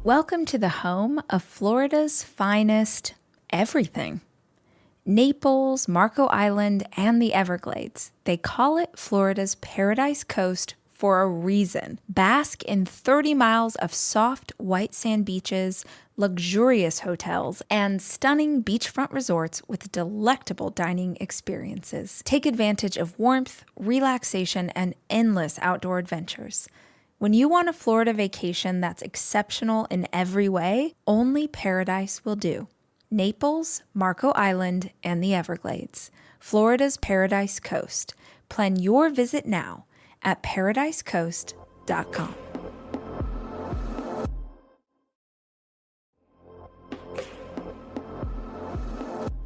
Welcome to the home of Florida's finest everything. Naples, Marco Island, and the Everglades. They call it Florida's Paradise Coast for a reason. Bask in 30 miles of soft white sand beaches, luxurious hotels, and stunning beachfront resorts with delectable dining experiences. Take advantage of warmth, relaxation, and endless outdoor adventures. When you want a Florida vacation that's exceptional in every way, only Paradise will do. Naples, Marco Island, and the Everglades. Florida's Paradise Coast. Plan your visit now at paradisecoast.com.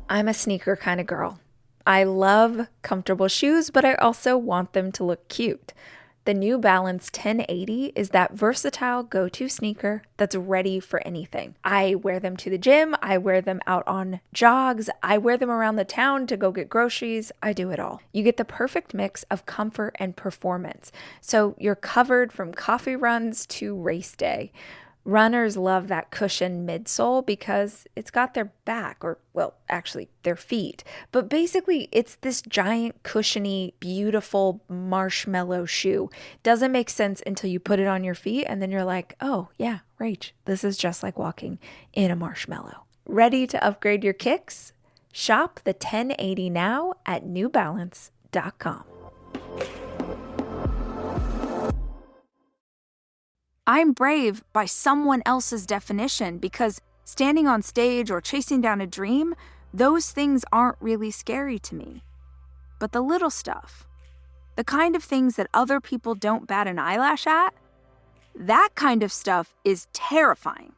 I'm a sneaker kind of girl. I love comfortable shoes, but I also want them to look cute. The New Balance 1080 is that versatile go-to sneaker that's ready for anything. I wear them to the gym, I wear them out on jogs, I wear them around the town to go get groceries, I do it all. You get the perfect mix of comfort and performance, so you're covered from coffee runs to race day. Runners love that cushion midsole because it's got their back, or, well, actually their feet. But basically, it's this giant, cushiony, beautiful marshmallow shoe. Doesn't make sense until you put it on your feet, and then you're like, oh, yeah, Rach, this is just like walking in a marshmallow. Ready to upgrade your kicks? Shop the 1080 now at newbalance.com. I'm brave by someone else's definition because standing on stage or chasing down a dream, those things aren't really scary to me. But the little stuff, the kind of things that other people don't bat an eyelash at, that kind of stuff is terrifying.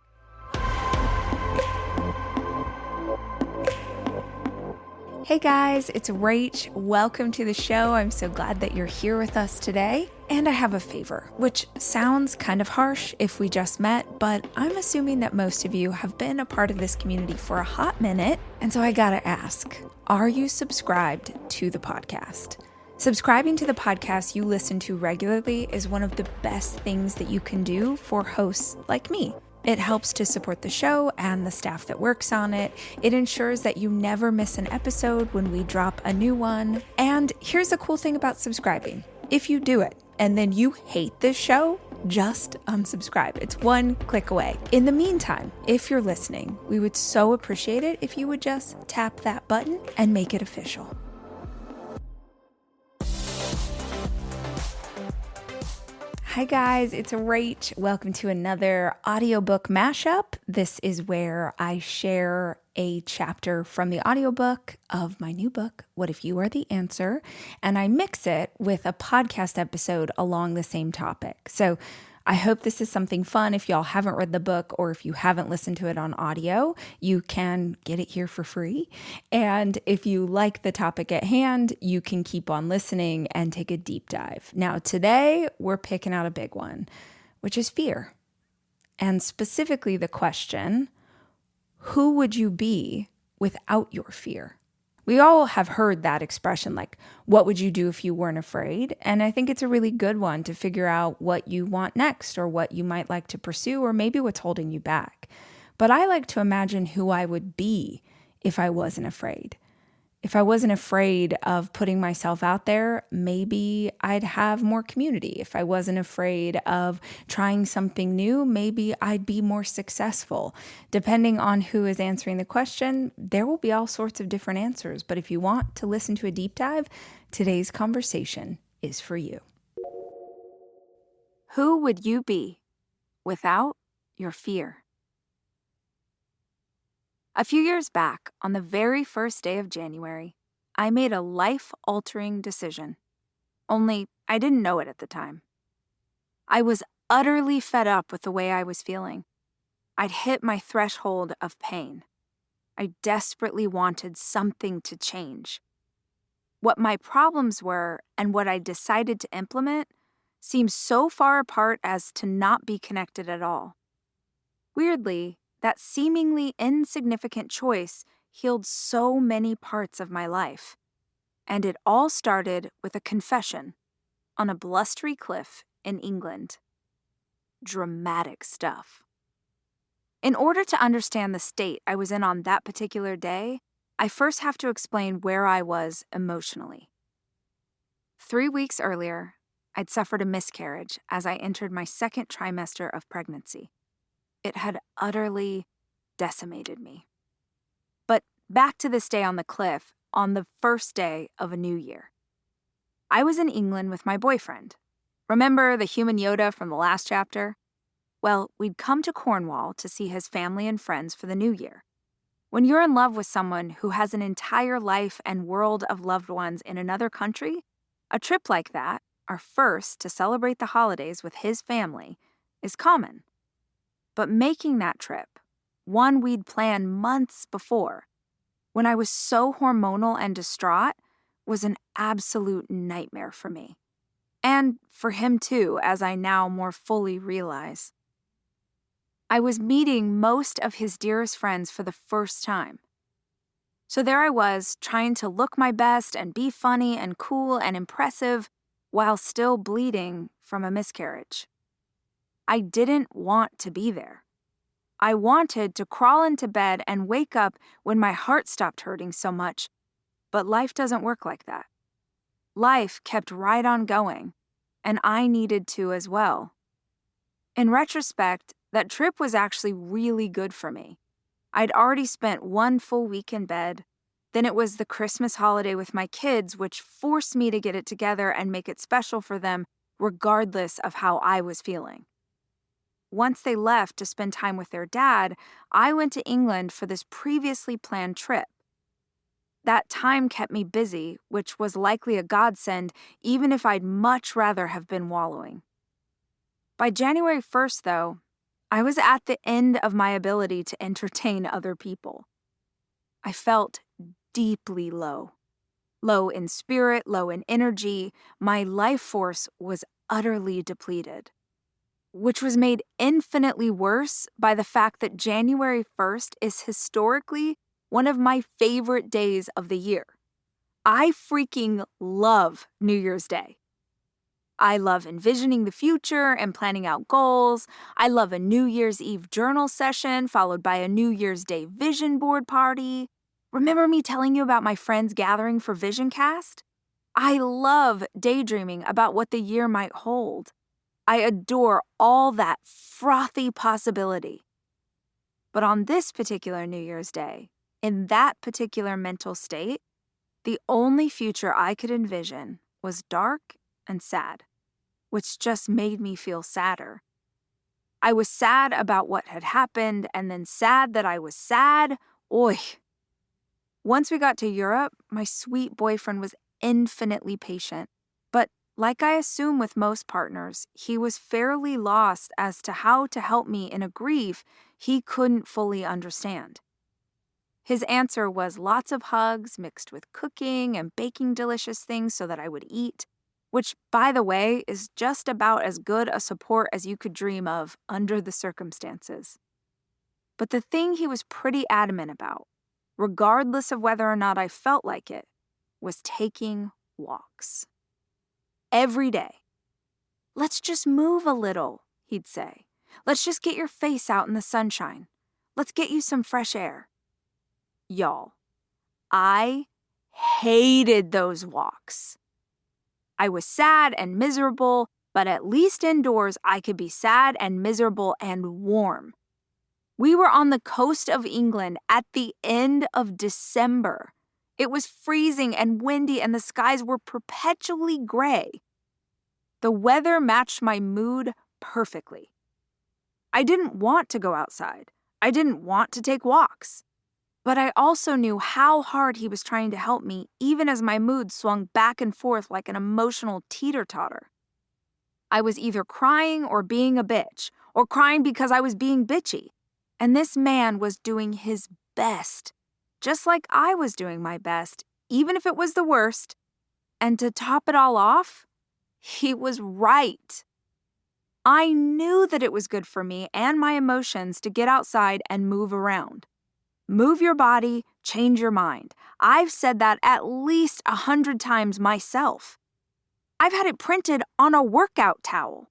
Hey guys, it's Rach. Welcome to the show. I'm so glad that you're here with us today. And I have a favor, which sounds kind of harsh if we just met, but I'm assuming that most of you have been a part of this community for a hot minute. And so I gotta ask, are you subscribed to the podcast? Subscribing to the podcast you listen to regularly is one of the best things that you can do for hosts like me. It helps to support the show and the staff that works on it. It ensures that you never miss an episode when we drop a new one. And here's the cool thing about subscribing. If you do it and then you hate this show, just unsubscribe. It's one click away. In the meantime, if you're listening, we would so appreciate it if you would just tap that button and make it official. Hi guys, it's Rach. Welcome to another audiobook mashup. This is where I share a chapter from the audiobook of my new book, What If You Are the Answer? And I mix it with a podcast episode along the same topic. So I hope this is something fun. If y'all haven't read the book or if you haven't listened to it on audio, you can get it here for free. And if you like the topic at hand, you can keep on listening and take a deep dive. Now, today we're picking out a big one, which is fear. And specifically the question, who would you be without your fear? We all have heard that expression, like, what would you do if you weren't afraid? And I think it's a really good one to figure out what you want next or what you might like to pursue or maybe what's holding you back. But I like to imagine who I would be if I wasn't afraid. If I wasn't afraid of putting myself out there, maybe I'd have more community. If I wasn't afraid of trying something new, maybe I'd be more successful. Depending on who is answering the question, there will be all sorts of different answers. But if you want to listen to a deep dive, today's conversation is for you. Who would you be without your fear? A few years back, on the very first day of January, I made a life-altering decision. Only I didn't know it at the time. I was utterly fed up with the way I was feeling. I'd hit my threshold of pain. I desperately wanted something to change. What my problems were and what I decided to implement seemed so far apart as to not be connected at all. Weirdly, that seemingly insignificant choice healed so many parts of my life. And it all started with a confession on a blustery cliff in England. Dramatic stuff. In order to understand the state I was in on that particular day, I first have to explain where I was emotionally. 3 weeks earlier, I'd suffered a miscarriage as I entered my second trimester of pregnancy. It had utterly decimated me. But back to this day on the cliff, on the first day of a new year. I was in England with my boyfriend. Remember the human Yoda from the last chapter? Well, we'd come to Cornwall to see his family and friends for the new year. When you're in love with someone who has an entire life and world of loved ones in another country, a trip like that, our first to celebrate the holidays with his family, is common. But making that trip, one we'd planned months before, when I was so hormonal and distraught, was an absolute nightmare for me. And for him too, as I now more fully realize. I was meeting most of his dearest friends for the first time. So there I was, trying to look my best and be funny and cool and impressive while still bleeding from a miscarriage. I didn't want to be there. I wanted to crawl into bed and wake up when my heart stopped hurting so much, but life doesn't work like that. Life kept right on going, and I needed to as well. In retrospect, that trip was actually really good for me. I'd already spent 1 full week in bed. Then it was the Christmas holiday with my kids, which forced me to get it together and make it special for them, regardless of how I was feeling. Once they left to spend time with their dad, I went to England for this previously planned trip. That time kept me busy, which was likely a godsend, even if I'd much rather have been wallowing. By January 1st, though, I was at the end of my ability to entertain other people. I felt deeply low. Low in spirit, low in energy. My life force was utterly depleted. Which was made infinitely worse by the fact that January 1st is historically one of my favorite days of the year. I freaking love New Year's Day. I love envisioning the future and planning out goals. I love a New Year's Eve journal session followed by a New Year's Day vision board party. Remember me telling you about my friends gathering for Vision Cast? I love daydreaming about what the year might hold. I adore all that frothy possibility. But on this particular New Year's Day, in that particular mental state, the only future I could envision was dark and sad, which just made me feel sadder. I was sad about what had happened and then sad that I was sad. Oy. Once we got to Europe, my sweet boyfriend was infinitely patient. But like I assume with most partners, he was fairly lost as to how to help me in a grief he couldn't fully understand. His answer was lots of hugs mixed with cooking and baking delicious things so that I would eat, which, by the way, is just about as good a support as you could dream of under the circumstances. But the thing he was pretty adamant about, regardless of whether or not I felt like it, was taking walks. Every day. Let's just move a little, he'd say. Let's just get your face out in the sunshine. Let's get you some fresh air. Y'all, I hated those walks. I was sad and miserable, but at least indoors I could be sad and miserable and warm. We were on the coast of England at the end of December. It was freezing and windy and the skies were perpetually gray. The weather matched my mood perfectly. I didn't want to go outside. I didn't want to take walks. But I also knew how hard he was trying to help me, even as my mood swung back and forth like an emotional teeter-totter. I was either crying or being a bitch, or crying because I was being bitchy. And this man was doing his best, just like I was doing my best, even if it was the worst. And to top it all off, he was right. I knew that it was good for me and my emotions to get outside and move around. Move your body, change your mind. I've said that at least 100 times myself. I've had it printed on a workout towel.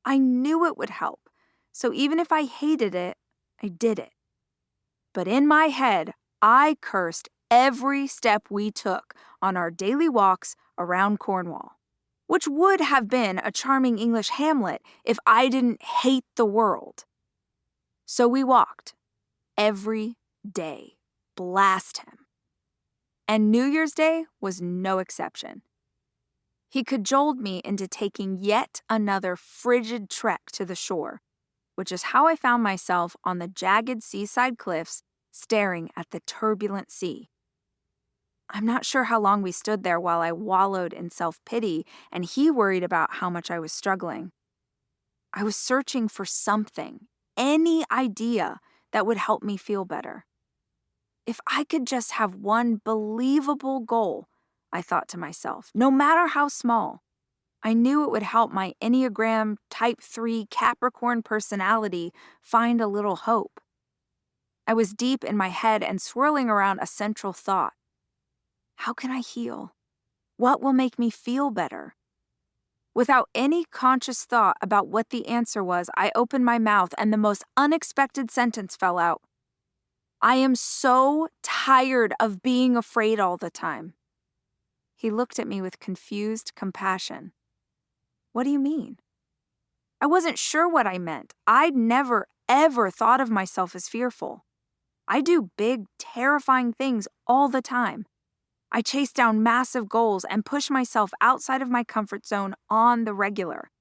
I knew it would help, so even if I hated it, I did it. But in my head, I cursed every step we took on our daily walks around Cornwall, which would have been a charming English hamlet if I didn't hate the world. So we walked every day, blast him. And New Year's Day was no exception. He cajoled me into taking yet another frigid trek to the shore, which is how I found myself on the jagged seaside cliffs staring at the turbulent sea. I'm not sure how long we stood there while I wallowed in self-pity and he worried about how much I was struggling. I was searching for something, any idea that would help me feel better. If I could just have one believable goal, I thought to myself, no matter how small, I knew it would help my Enneagram Type 3 Capricorn personality find a little hope. I was deep in my head and swirling around a central thought. How can I heal? What will make me feel better? Without any conscious thought about what the answer was, I opened my mouth and the most unexpected sentence fell out. I am so tired of being afraid all the time. He looked at me with confused compassion. What do you mean? I wasn't sure what I meant. I'd never, ever thought of myself as fearful. I do big, terrifying things all the time. I chase down massive goals and push myself outside of my comfort zone on the regular.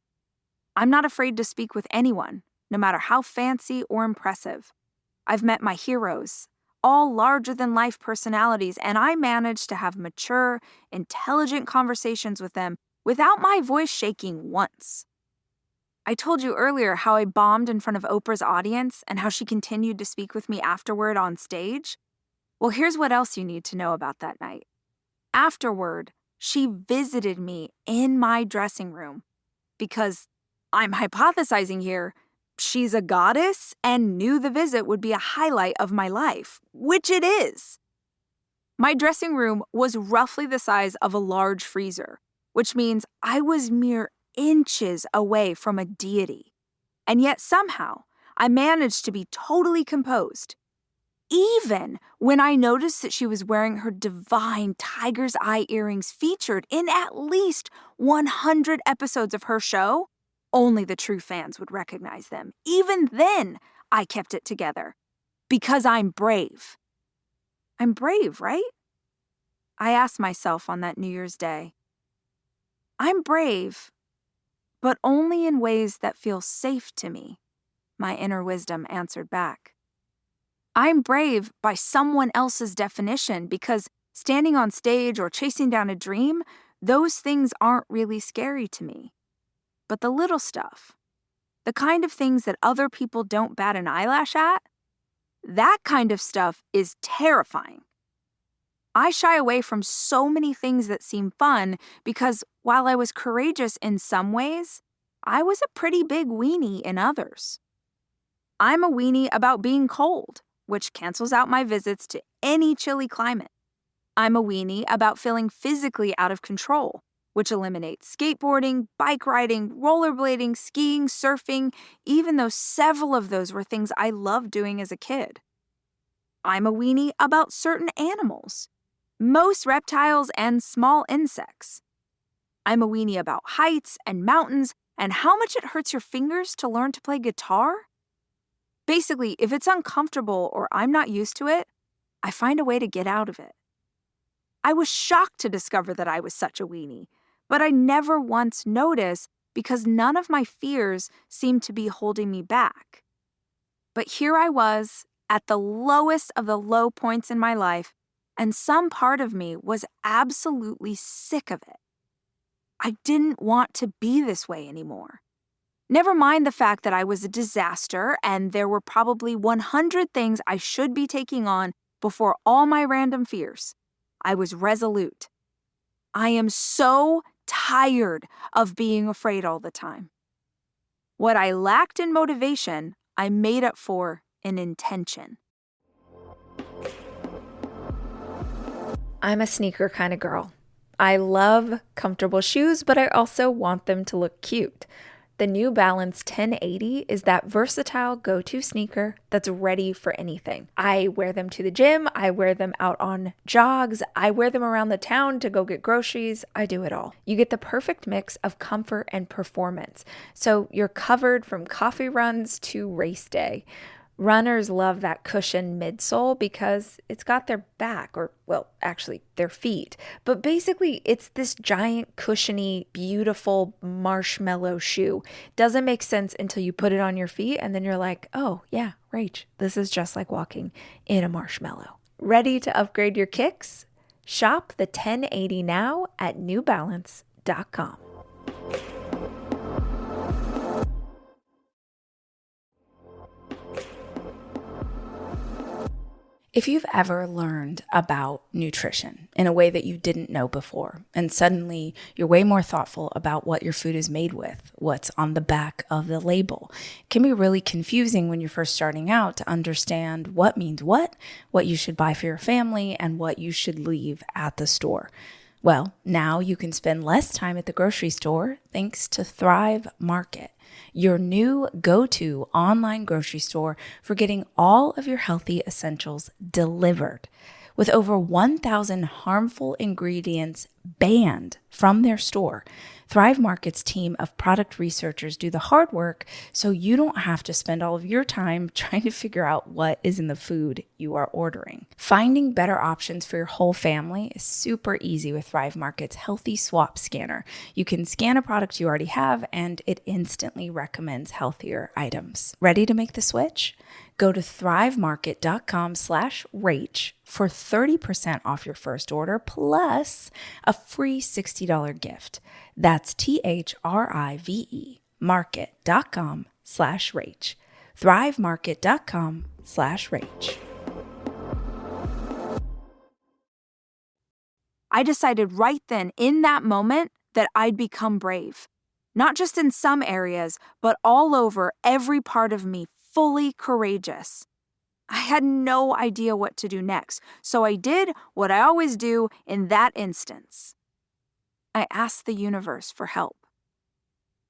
I'm not afraid to speak with anyone, no matter how fancy or impressive. I've met my heroes, all larger-than-life personalities, and I managed to have mature, intelligent conversations with them without my voice shaking once. I told you earlier how I bombed in front of Oprah's audience and how she continued to speak with me afterward on stage. Well, here's what else you need to know about that night. Afterward, she visited me in my dressing room because, I'm hypothesizing here, she's a goddess and knew the visit would be a highlight of my life, which it is. My dressing room was roughly the size of a large freezer, which means I was mere inches away from a deity. And yet somehow, I managed to be totally composed. Even when I noticed that she was wearing her divine tiger's eye earrings featured in at least 100 episodes of her show, only the true fans would recognize them. Even then, I kept it together. Because I'm brave. I'm brave, right? I asked myself on that New Year's Day. I'm brave, but only in ways that feel safe to me, my inner wisdom answered back. I'm brave by someone else's definition because standing on stage or chasing down a dream, those things aren't really scary to me. But the little stuff, the kind of things that other people don't bat an eyelash at, that kind of stuff is terrifying. I shy away from so many things that seem fun because while I was courageous in some ways, I was a pretty big weenie in others. I'm a weenie about being cold, which cancels out my visits to any chilly climate. I'm a weenie about feeling physically out of control, which eliminates skateboarding, bike riding, rollerblading, skiing, surfing, even though several of those were things I loved doing as a kid. I'm a weenie about certain animals, most reptiles and small insects. I'm a weenie about heights and mountains and how much it hurts your fingers to learn to play guitar. Basically, if it's uncomfortable or I'm not used to it, I find a way to get out of it. I was shocked to discover that I was such a weenie, but I never once noticed because none of my fears seemed to be holding me back. But here I was, at the lowest of the low points in my life, and some part of me was absolutely sick of it. I didn't want to be this way anymore. Never mind the fact that I was a disaster and there were probably 100 things I should be taking on before all my random fears. I was resolute. I am so tired of being afraid all the time. What I lacked in motivation, I made up for in intention. I'm a sneaker kind of girl. I love comfortable shoes, but I also want them to look cute. The New Balance 1080 is that versatile go-to sneaker that's ready for anything. I wear them to the gym, I wear them out on jogs, I wear them around the town to go get groceries. I do it all. You get the perfect mix of comfort and performance. So you're covered from coffee runs to race day. Runners love that cushioned midsole because it's got their back, or, well, actually, their feet. But basically, it's this giant, cushiony, beautiful marshmallow shoe. Doesn't make sense until you put it on your feet, and then you're like, oh, yeah, Rach, this is just like walking in a marshmallow. Ready to upgrade your kicks? Shop the 1080 now at newbalance.com. If you've ever learned about nutrition in a way that you didn't know before, and suddenly you're way more thoughtful about what your food is made with, what's on the back of the label, it can be really confusing when you're first starting out to understand what means what you should buy for your family, and what you should leave at the store. Well, now you can spend less time at the grocery store thanks to Thrive Market, your new go-to online grocery store for getting all of your healthy essentials delivered. With over 1,000 harmful ingredients banned from their store, Thrive Market's team of product researchers do the hard work so you don't have to spend all of your time trying to figure out what is in the food you are ordering. Finding better options for your whole family is super easy with Thrive Market's Healthy Swap Scanner. You can scan a product you already have and it instantly recommends healthier items. Ready to make the switch? Go to thrivemarket.com/rach for 30% off your first order plus a free $60 gift. That's THRIVE market.com/rach. thrivemarket.com/rach. I decided right then, in that moment, that I'd become brave. Not just in some areas, but all over, every part of me, fully courageous. I had no idea what to do next, so I did what I always do in that instance. I asked the universe for help.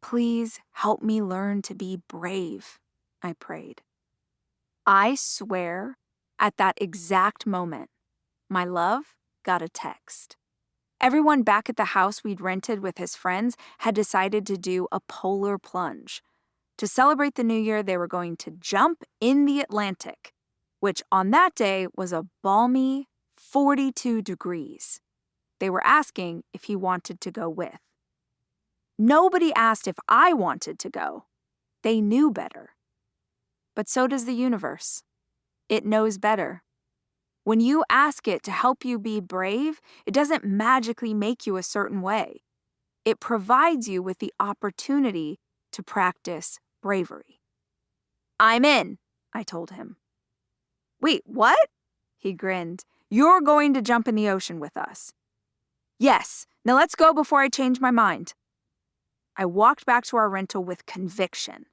Please help me learn to be brave, I prayed. I swear, at that exact moment, my love got a text. Everyone back at the house we'd rented with his friends had decided to do a polar plunge. To celebrate the new year, they were going to jump in the Atlantic, which on that day was a balmy 42 degrees. They were asking if he wanted to go with. Nobody asked if I wanted to go. They knew better. But so does the universe. It knows better. When you ask it to help you be brave, it doesn't magically make you a certain way. It provides you with the opportunity to practice bravery. I'm in, I told him. Wait, what? He grinned. You're going to jump in the ocean with us. Yes, now let's go before I change my mind. I walked back to our rental with conviction.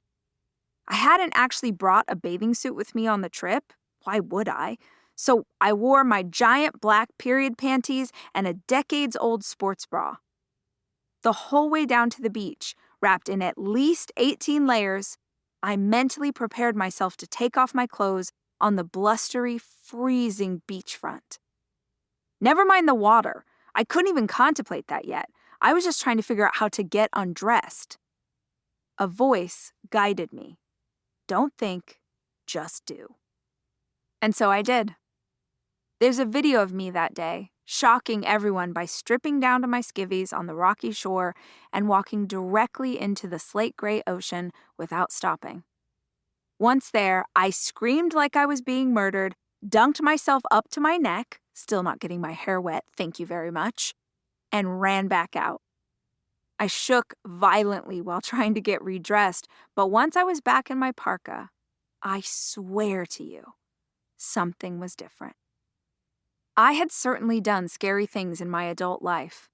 I hadn't actually brought a bathing suit with me on the trip. Why would I? So I wore my giant black period panties and a decades-old sports bra. The whole way down to the beach, wrapped in at least 18 layers, I mentally prepared myself to take off my clothes on the blustery, freezing beachfront. Never mind the water. I couldn't even contemplate that yet. I was just trying to figure out how to get undressed. A voice guided me. Don't think, just do. And so I did. There's a video of me that day, shocking everyone by stripping down to my skivvies on the rocky shore and walking directly into the slate-gray ocean without stopping. Once there, I screamed like I was being murdered, dunked myself up to my neck, still not getting my hair wet, thank you very much, and ran back out. I shook violently while trying to get redressed, but once I was back in my parka, I swear to you, something was different. I had certainly done scary things in my adult life,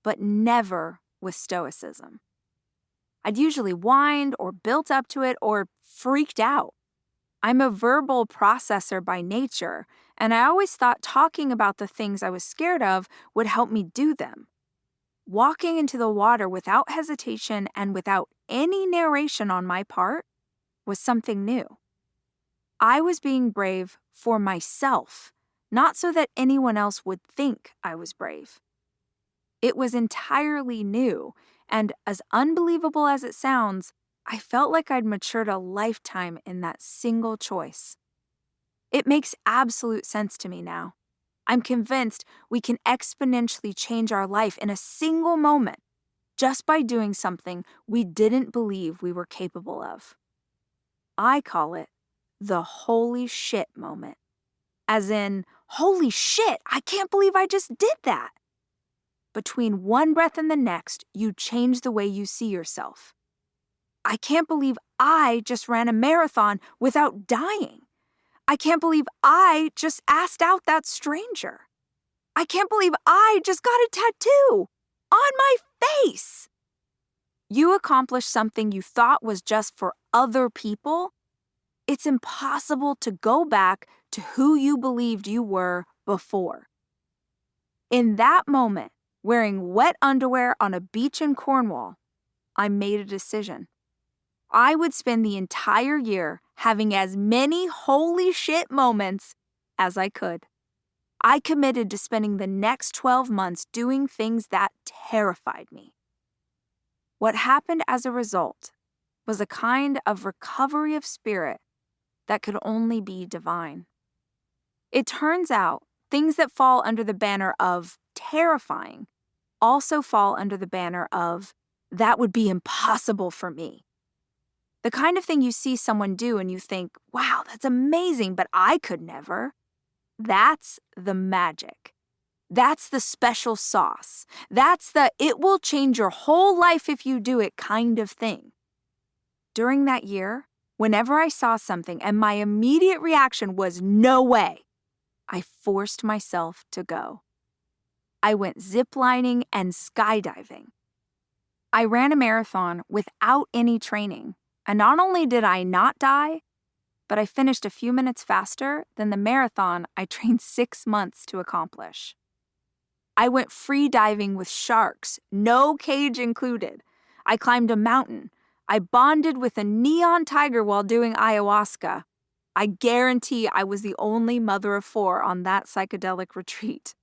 but never with stoicism. I'd usually whined or built up to it or freaked out. I'm a verbal processor by nature, and I always thought talking about the things I was scared of would help me do them. Walking into the water without hesitation and without any narration on my part was something new. I was being brave for myself, not so that anyone else would think I was brave. It was entirely new, and as unbelievable as it sounds, I felt like I'd matured a lifetime in that single choice. It makes absolute sense to me now. I'm convinced we can exponentially change our life in a single moment just by doing something we didn't believe we were capable of. I call it the holy shit moment. As in, holy shit, I can't believe I just did that. Between one breath and the next, you change the way you see yourself. I can't believe I just ran a marathon without dying. I can't believe I just asked out that stranger. I can't believe I just got a tattoo on my face. You accomplished something you thought was just for other people. It's impossible to go back to who you believed you were before. In that moment, wearing wet underwear on a beach in Cornwall, I made a decision. I would spend the entire year having as many holy shit moments as I could. I committed to spending the next 12 months doing things that terrified me. What happened as a result was a kind of recovery of spirit that could only be divine. It turns out things that fall under the banner of terrifying also fall under the banner of that would be impossible for me. The kind of thing you see someone do and you think, wow, that's amazing, but I could never. That's the magic. That's the special sauce. That's the it will change your whole life if you do it kind of thing. During that year, whenever I saw something and my immediate reaction was no way, I forced myself to go. I went ziplining and skydiving. I ran a marathon without any training, and not only did I not die, but I finished a few minutes faster than the marathon I trained 6 months to accomplish. I went free diving with sharks, no cage included. I climbed a mountain. I bonded with a neon tiger while doing ayahuasca. I guarantee I was the only mother of 4 on that psychedelic retreat.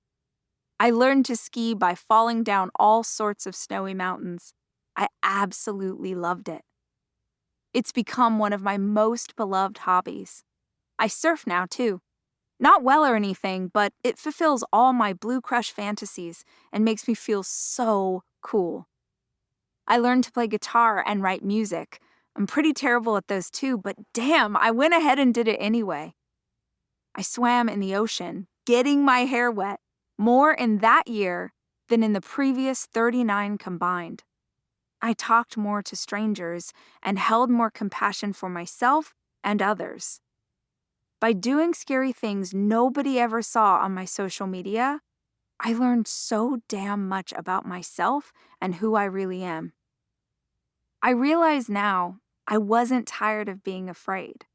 I learned to ski by falling down all sorts of snowy mountains. I absolutely loved it. It's become one of my most beloved hobbies. I surf now, too. Not well or anything, but it fulfills all my Blue Crush fantasies and makes me feel so cool. I learned to play guitar and write music. I'm pretty terrible at those too, but damn, I went ahead and did it anyway. I swam in the ocean, getting my hair wet, more in that year than in the previous 39 combined. I talked more to strangers and held more compassion for myself and others. By doing scary things nobody ever saw on my social media, I learned so damn much about myself and who I really am. I realize now I wasn't tired of being afraid.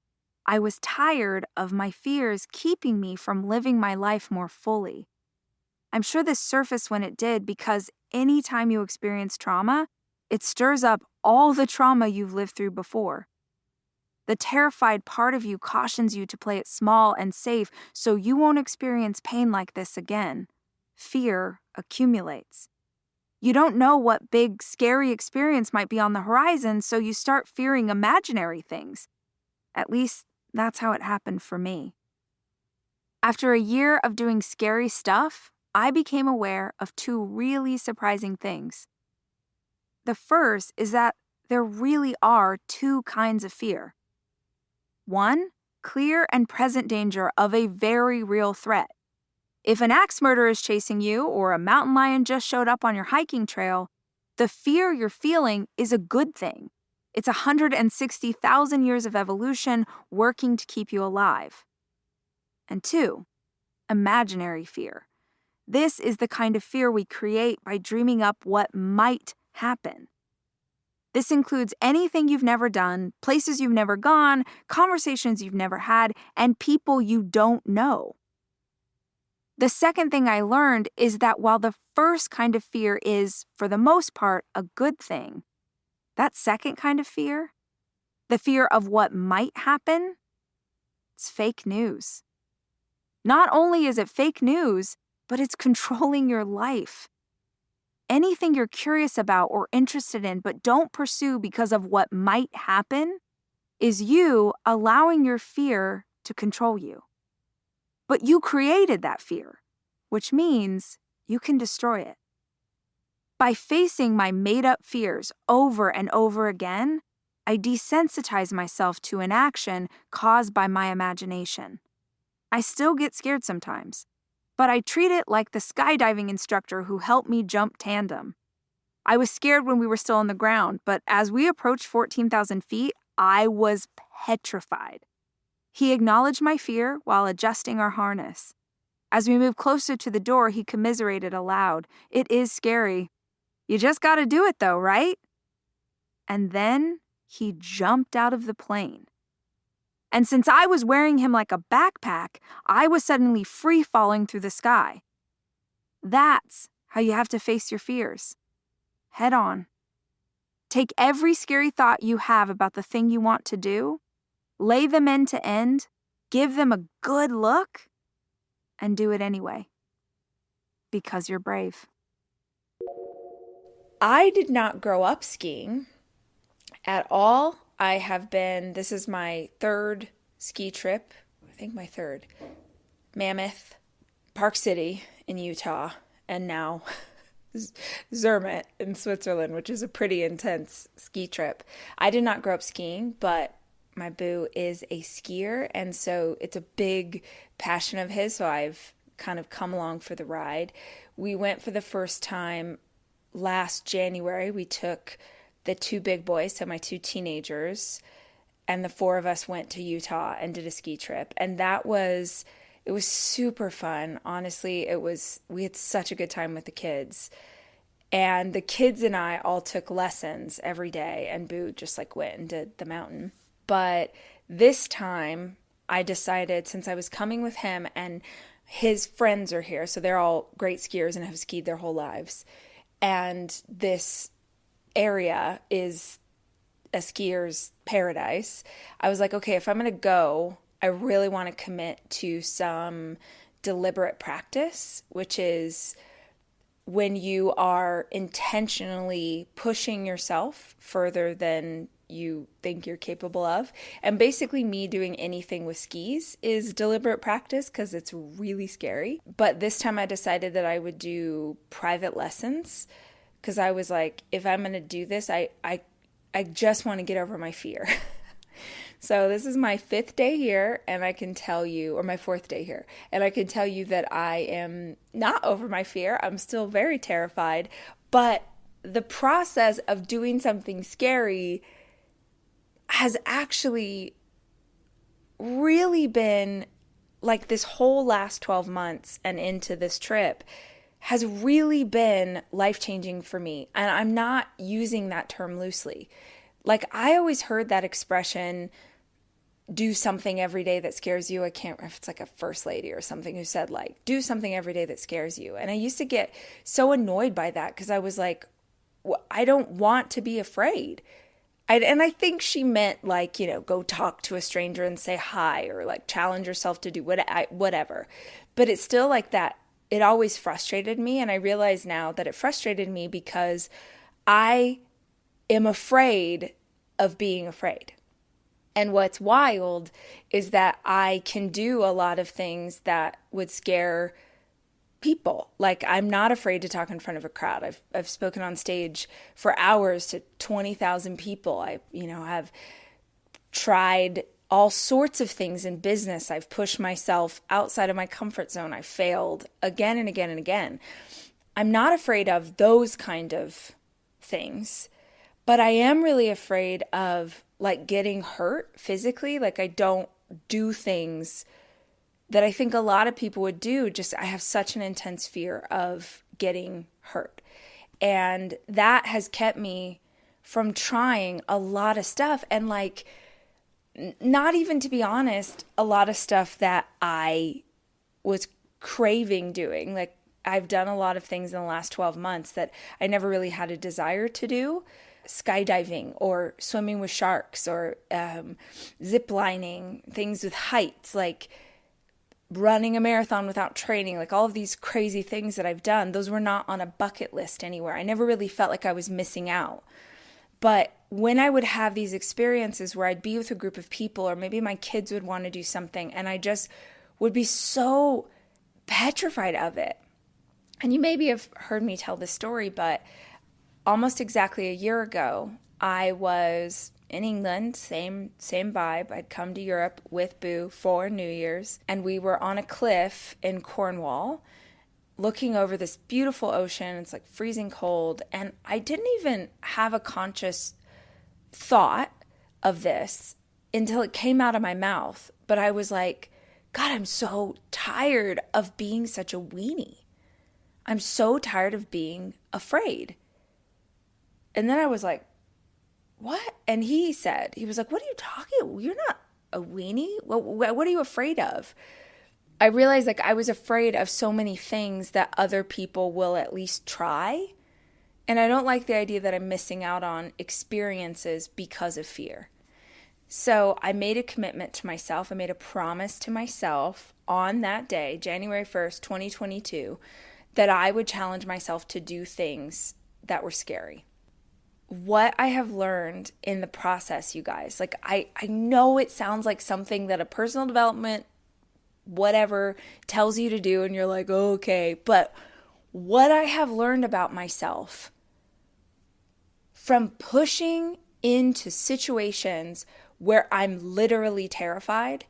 I was tired of my fears keeping me from living my life more fully. I'm sure this surfaced when it did because anytime you experience trauma, it stirs up all the trauma you've lived through before. The terrified part of you cautions you to play it small and safe so you won't experience pain like this again. Fear accumulates. You don't know what big, scary experience might be on the horizon, so you start fearing imaginary things. At least, that's how it happened for me. After a year of doing scary stuff, I became aware of 2 really surprising things. The first is that there really are 2 kinds of fear. One, clear and present danger of a very real threat. If an axe murderer is chasing you or a mountain lion just showed up on your hiking trail, the fear you're feeling is a good thing. It's 160,000 years of evolution working to keep you alive. And 2, imaginary fear. This is the kind of fear we create by dreaming up what might happen. This includes anything you've never done, places you've never gone, conversations you've never had, and people you don't know. The second thing I learned is that while the first kind of fear is, for the most part, a good thing, That second kind of fear, the fear of what might happen, it's fake news. Not only is it fake news, but it's controlling your life. Anything you're curious about or interested in but don't pursue because of what might happen is you allowing your fear to control you. But you created that fear, which means you can destroy it. By facing my made-up fears over and over again, I desensitize myself to an action caused by my imagination. I still get scared sometimes, but I treat it like the skydiving instructor who helped me jump tandem. I was scared when we were still on the ground, but as we approached 14,000 feet, I was petrified. He acknowledged my fear while adjusting our harness. As we moved closer to the door, he commiserated aloud. It is scary. You just gotta do it though, right? And then he jumped out of the plane. And since I was wearing him like a backpack, I was suddenly free falling through the sky. That's how you have to face your fears. Head on. Take every scary thought you have about the thing you want to do, lay them end to end, give them a good look, and do it anyway. Because you're brave. I did not grow up skiing at all. This is my third ski trip, I think my third. Mammoth, Park City in Utah, and now Zermatt in Switzerland, which is a pretty intense ski trip. I did not grow up skiing, but my boo is a skier, and so it's a big passion of his, so I've kind of come along for the ride. We went for the first time last January. We took the two big boys, so my two teenagers, and the four of us went to Utah and did a ski trip. And it was super fun. Honestly, we had such a good time with the kids. And the kids and I all took lessons every day, and Boo just went and did the mountain. But this time I decided, since I was coming with him and his friends are here, so they're all great skiers and have skied their whole lives. And this area is a skier's paradise. I was like, okay, if I'm going to go, I really want to commit to some deliberate practice, which is when you are intentionally pushing yourself further than you think you're capable of. And basically me doing anything with skis is deliberate practice because it's really scary. But this time I decided that I would do private lessons because I was like, if I'm going to do this, I just want to get over my fear. So this is my 5th day here, and I can tell you, or my 4th day here, and I can tell you that I am not over my fear. I'm still very terrified, but the process of doing something scary has actually really been, like, this whole last 12 months and into this trip has really been life-changing for me. And I'm not using that term loosely. Like, I always heard that expression, do something every day that scares you. I can't remember if it's like a first lady or something who said, like, do something every day that scares you. And I used to get so annoyed by that because I was like, I don't want to be afraid. And I think she meant, like, go talk to a stranger and say hi, or like challenge yourself to do whatever. But it's still like that. It always frustrated me. And I realize now that it frustrated me because I am afraid of being afraid. And what's wild is that I can do a lot of things that would scare people. Like, I'm not afraid to talk in front of a crowd. I've spoken on stage for hours to 20,000 people. I have tried all sorts of things in business. I've pushed myself outside of my comfort zone. I failed again and again and again. I'm not afraid of those kind of things, but I am really afraid of, like, getting hurt physically. Like, I don't do things that I think a lot of people would do. Just, I have such an intense fear of getting hurt. And that has kept me from trying a lot of stuff. And, like, not even, to be honest, a lot of stuff that I was craving doing. Like, I've done a lot of things in the last 12 months that I never really had a desire to do. skydiving or swimming with sharks or zip lining, things with heights, like running a marathon without training, like all of these crazy things that I've done. Those were not on a bucket list anywhere. I never really felt like I was missing out. But when I would have these experiences where I'd be with a group of people, or maybe my kids would want to do something, and I just would be so petrified of it. And you maybe have heard me tell this story, but almost exactly a year ago, I was in England, same vibe. I'd come to Europe with Boo for New Year's, and we were on a cliff in Cornwall looking over this beautiful ocean. It's like freezing cold, and I didn't even have a conscious thought of this until it came out of my mouth. But I was like, God, I'm so tired of being such a weenie. I'm so tired of being afraid. And then I was like, what? And he was like, what are you talking about? You're not a weenie. What are you afraid of? I realized like I was afraid of so many things that other people will at least try. And I don't like the idea that I'm missing out on experiences because of fear. So I made a commitment to myself. I made a promise to myself on that day, January 1st, 2022, that I would challenge myself to do things that were scary. What I have learned in the process, you guys, like I know it sounds like something that a personal development, whatever, tells you to do, and you're like, oh, okay. But what I have learned about myself from pushing into situations where I'm literally terrified,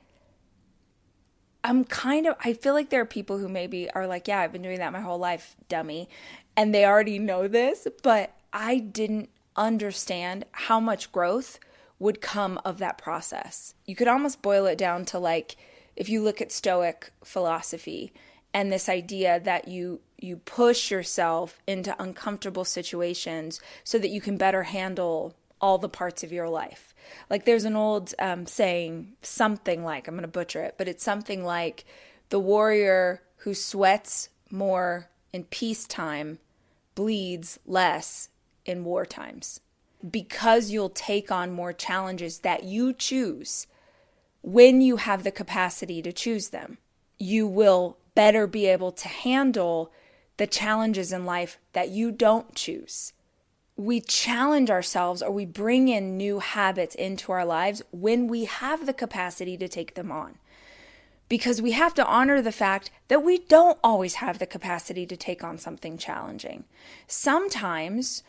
I feel like there are people who maybe are like, yeah, I've been doing that my whole life, dummy. And they already know this, but I didn't understand how much growth would come of that process. You could almost boil it down to like, if you look at Stoic philosophy and this idea that you push yourself into uncomfortable situations so that you can better handle all the parts of your life. Like there's an old saying, something like, I'm going to butcher it, but it's something like the warrior who sweats more in peacetime bleeds less in war times, because you'll take on more challenges that you choose. When you have the capacity to choose them, you will better be able to handle the challenges in life that you don't choose. We challenge ourselves, or we bring in new habits into our lives when we have the capacity to take them on. Because we have to honor the fact that we don't always have the capacity to take on something challenging. Sometimes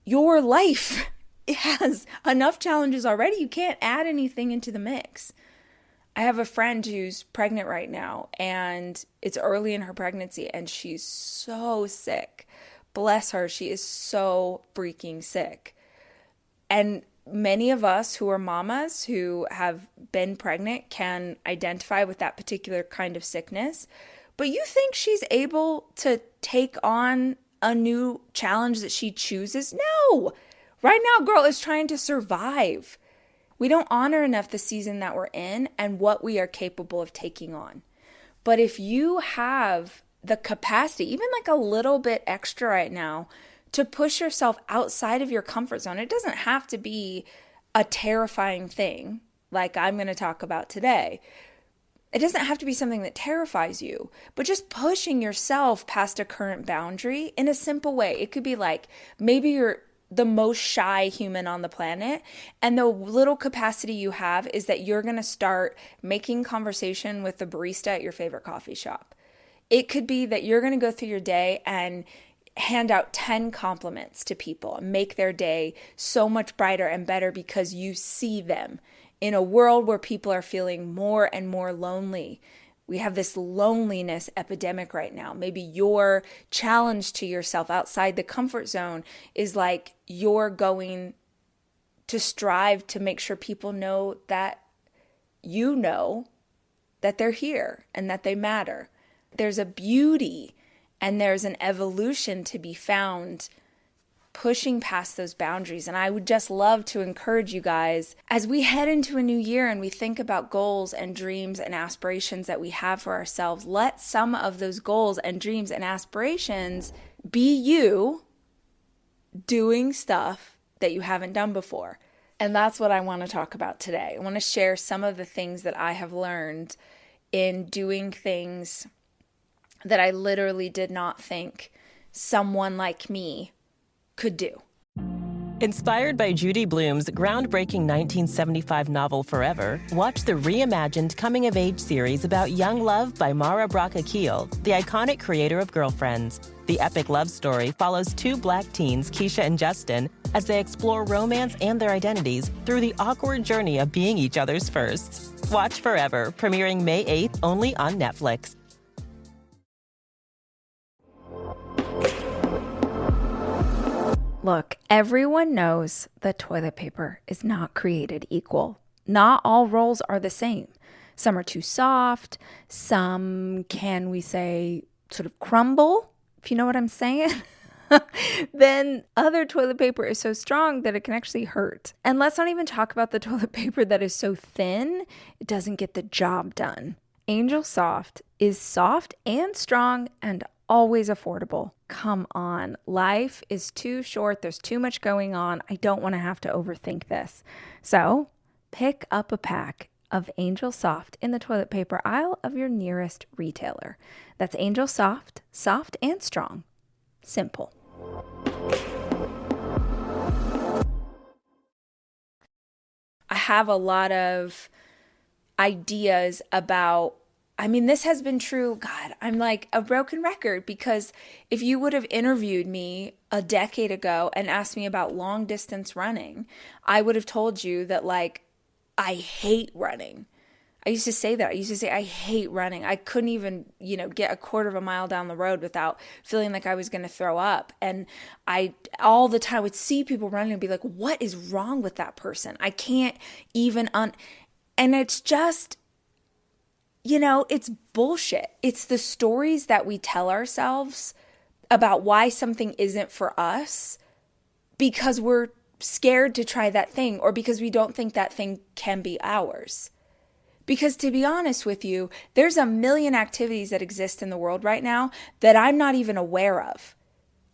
your life has enough challenges already. You can't add anything into the mix. I have a friend who's pregnant right now, and it's early in her pregnancy, and she's so sick. Bless her, she is so freaking sick. And many of us who are mamas who have been pregnant can identify with that particular kind of sickness. But you think she's able to take on a new challenge that she chooses? No! Right now, girl is trying to survive. We don't honor enough the season that we're in and what we are capable of taking on. But if you have the capacity, even like a little bit extra right now, to push yourself outside of your comfort zone, it doesn't have to be a terrifying thing like I'm going to talk about today. It doesn't have to be something that terrifies you, but just pushing yourself past a current boundary in a simple way. It could be like, maybe you're the most shy human on the planet, and the little capacity you have is that you're going to start making conversation with the barista at your favorite coffee shop. It could be that you're going to go through your day and hand out 10 compliments to people and make their day so much brighter and better because you see them. In a world where people are feeling more and more lonely, we have this loneliness epidemic right now. Maybe your challenge to yourself outside the comfort zone is like you're going to strive to make sure people know that you know that they're here and that they matter. There's a beauty and there's an evolution to be found pushing past those boundaries. And I would just love to encourage you guys, as we head into a new year and we think about goals and dreams and aspirations that we have for ourselves, let some of those goals and dreams and aspirations be you doing stuff that you haven't done before. And that's what I want to talk about today. I want to share some of the things that I have learned in doing things that I literally did not think someone like me could do. Inspired by Judy Blume's groundbreaking 1975 novel Forever, watch the reimagined coming-of-age series about young love by Mara Braca Keel, the iconic creator of Girlfriends. The epic love story follows two Black teens, Keisha and Justin, as they explore romance and their identities through the awkward journey of being each other's firsts. Watch Forever, premiering May 8th only on Netflix. Look, everyone knows that toilet paper is not created equal. Not all rolls are the same. Some are too soft. Some, can we say, sort of crumble, if you know what I'm saying? Then other toilet paper is so strong that it can actually hurt. And let's not even talk about the toilet paper that is so thin, it doesn't get the job done. Angel Soft is soft and strong and always affordable. Come on, life is too short. There's too much going on. I don't want to have to overthink this. So pick up a pack of Angel Soft in the toilet paper aisle of your nearest retailer. That's Angel Soft, soft and strong. Simple. I have a lot of ideas about, this has been true. God, I'm like a broken record, because if you would have interviewed me a decade ago and asked me about long distance running, I would have told you that I hate running. I used to say that. I hate running. I couldn't even, get a quarter of a mile down the road without feeling like I was going to throw up. And I all the time would see people running and be like, what is wrong with that person? I can't even and it's just, it's bullshit. It's the stories that we tell ourselves about why something isn't for us because we're scared to try that thing, or because we don't think that thing can be ours. Because to be honest with you, there's a million activities that exist in the world right now that I'm not even aware of.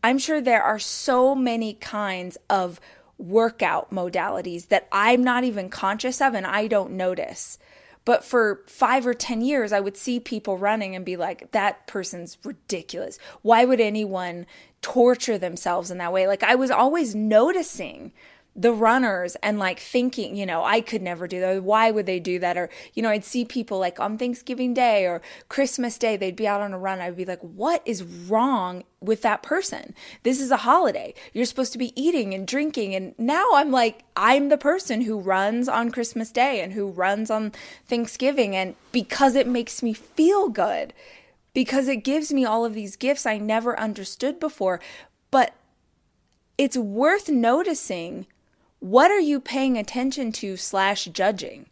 I'm sure there are so many kinds of workout modalities that I'm not even conscious of and I don't notice. But for 5 or 10 years, I would see people running and be like, that person's ridiculous. Why would anyone torture themselves in that way? I was always noticing the runners and thinking, I could never do that. Why would they do that? Or, I'd see people on Thanksgiving Day or Christmas Day, they'd be out on a run. I'd be like, what is wrong with that person? This is a holiday. You're supposed to be eating and drinking. And now I'm the person who runs on Christmas Day and who runs on Thanksgiving. And because it makes me feel good, because it gives me all of these gifts I never understood before. But it's worth noticing, what are you paying attention to / judging?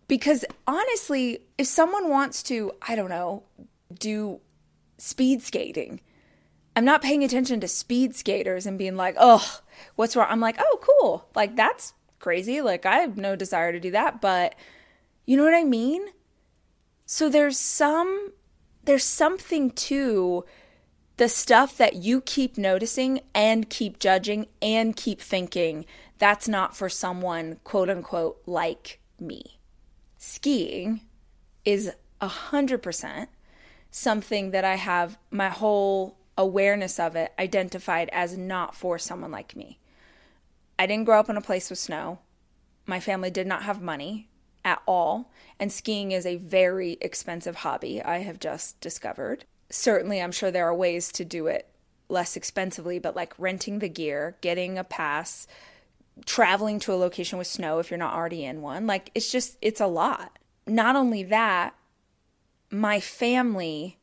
Because honestly, if someone wants to, do speed skating, I'm not paying attention to speed skaters and being like, oh, what's wrong? I'm like, oh, cool. That's crazy. I have no desire to do that. But you know what I mean? So there's something to the stuff that you keep noticing and keep judging and keep thinking, that's not for someone, quote unquote, like me. Skiing is 100% something that I have my whole awareness of it identified as not for someone like me. I didn't grow up in a place with snow. My family did not have money at all. And skiing is a very expensive hobby, I have just discovered. Certainly, I'm sure there are ways to do it less expensively, but renting the gear, getting a pass, traveling to a location with snow if you're not already in one, it's a lot. Not only that, my family,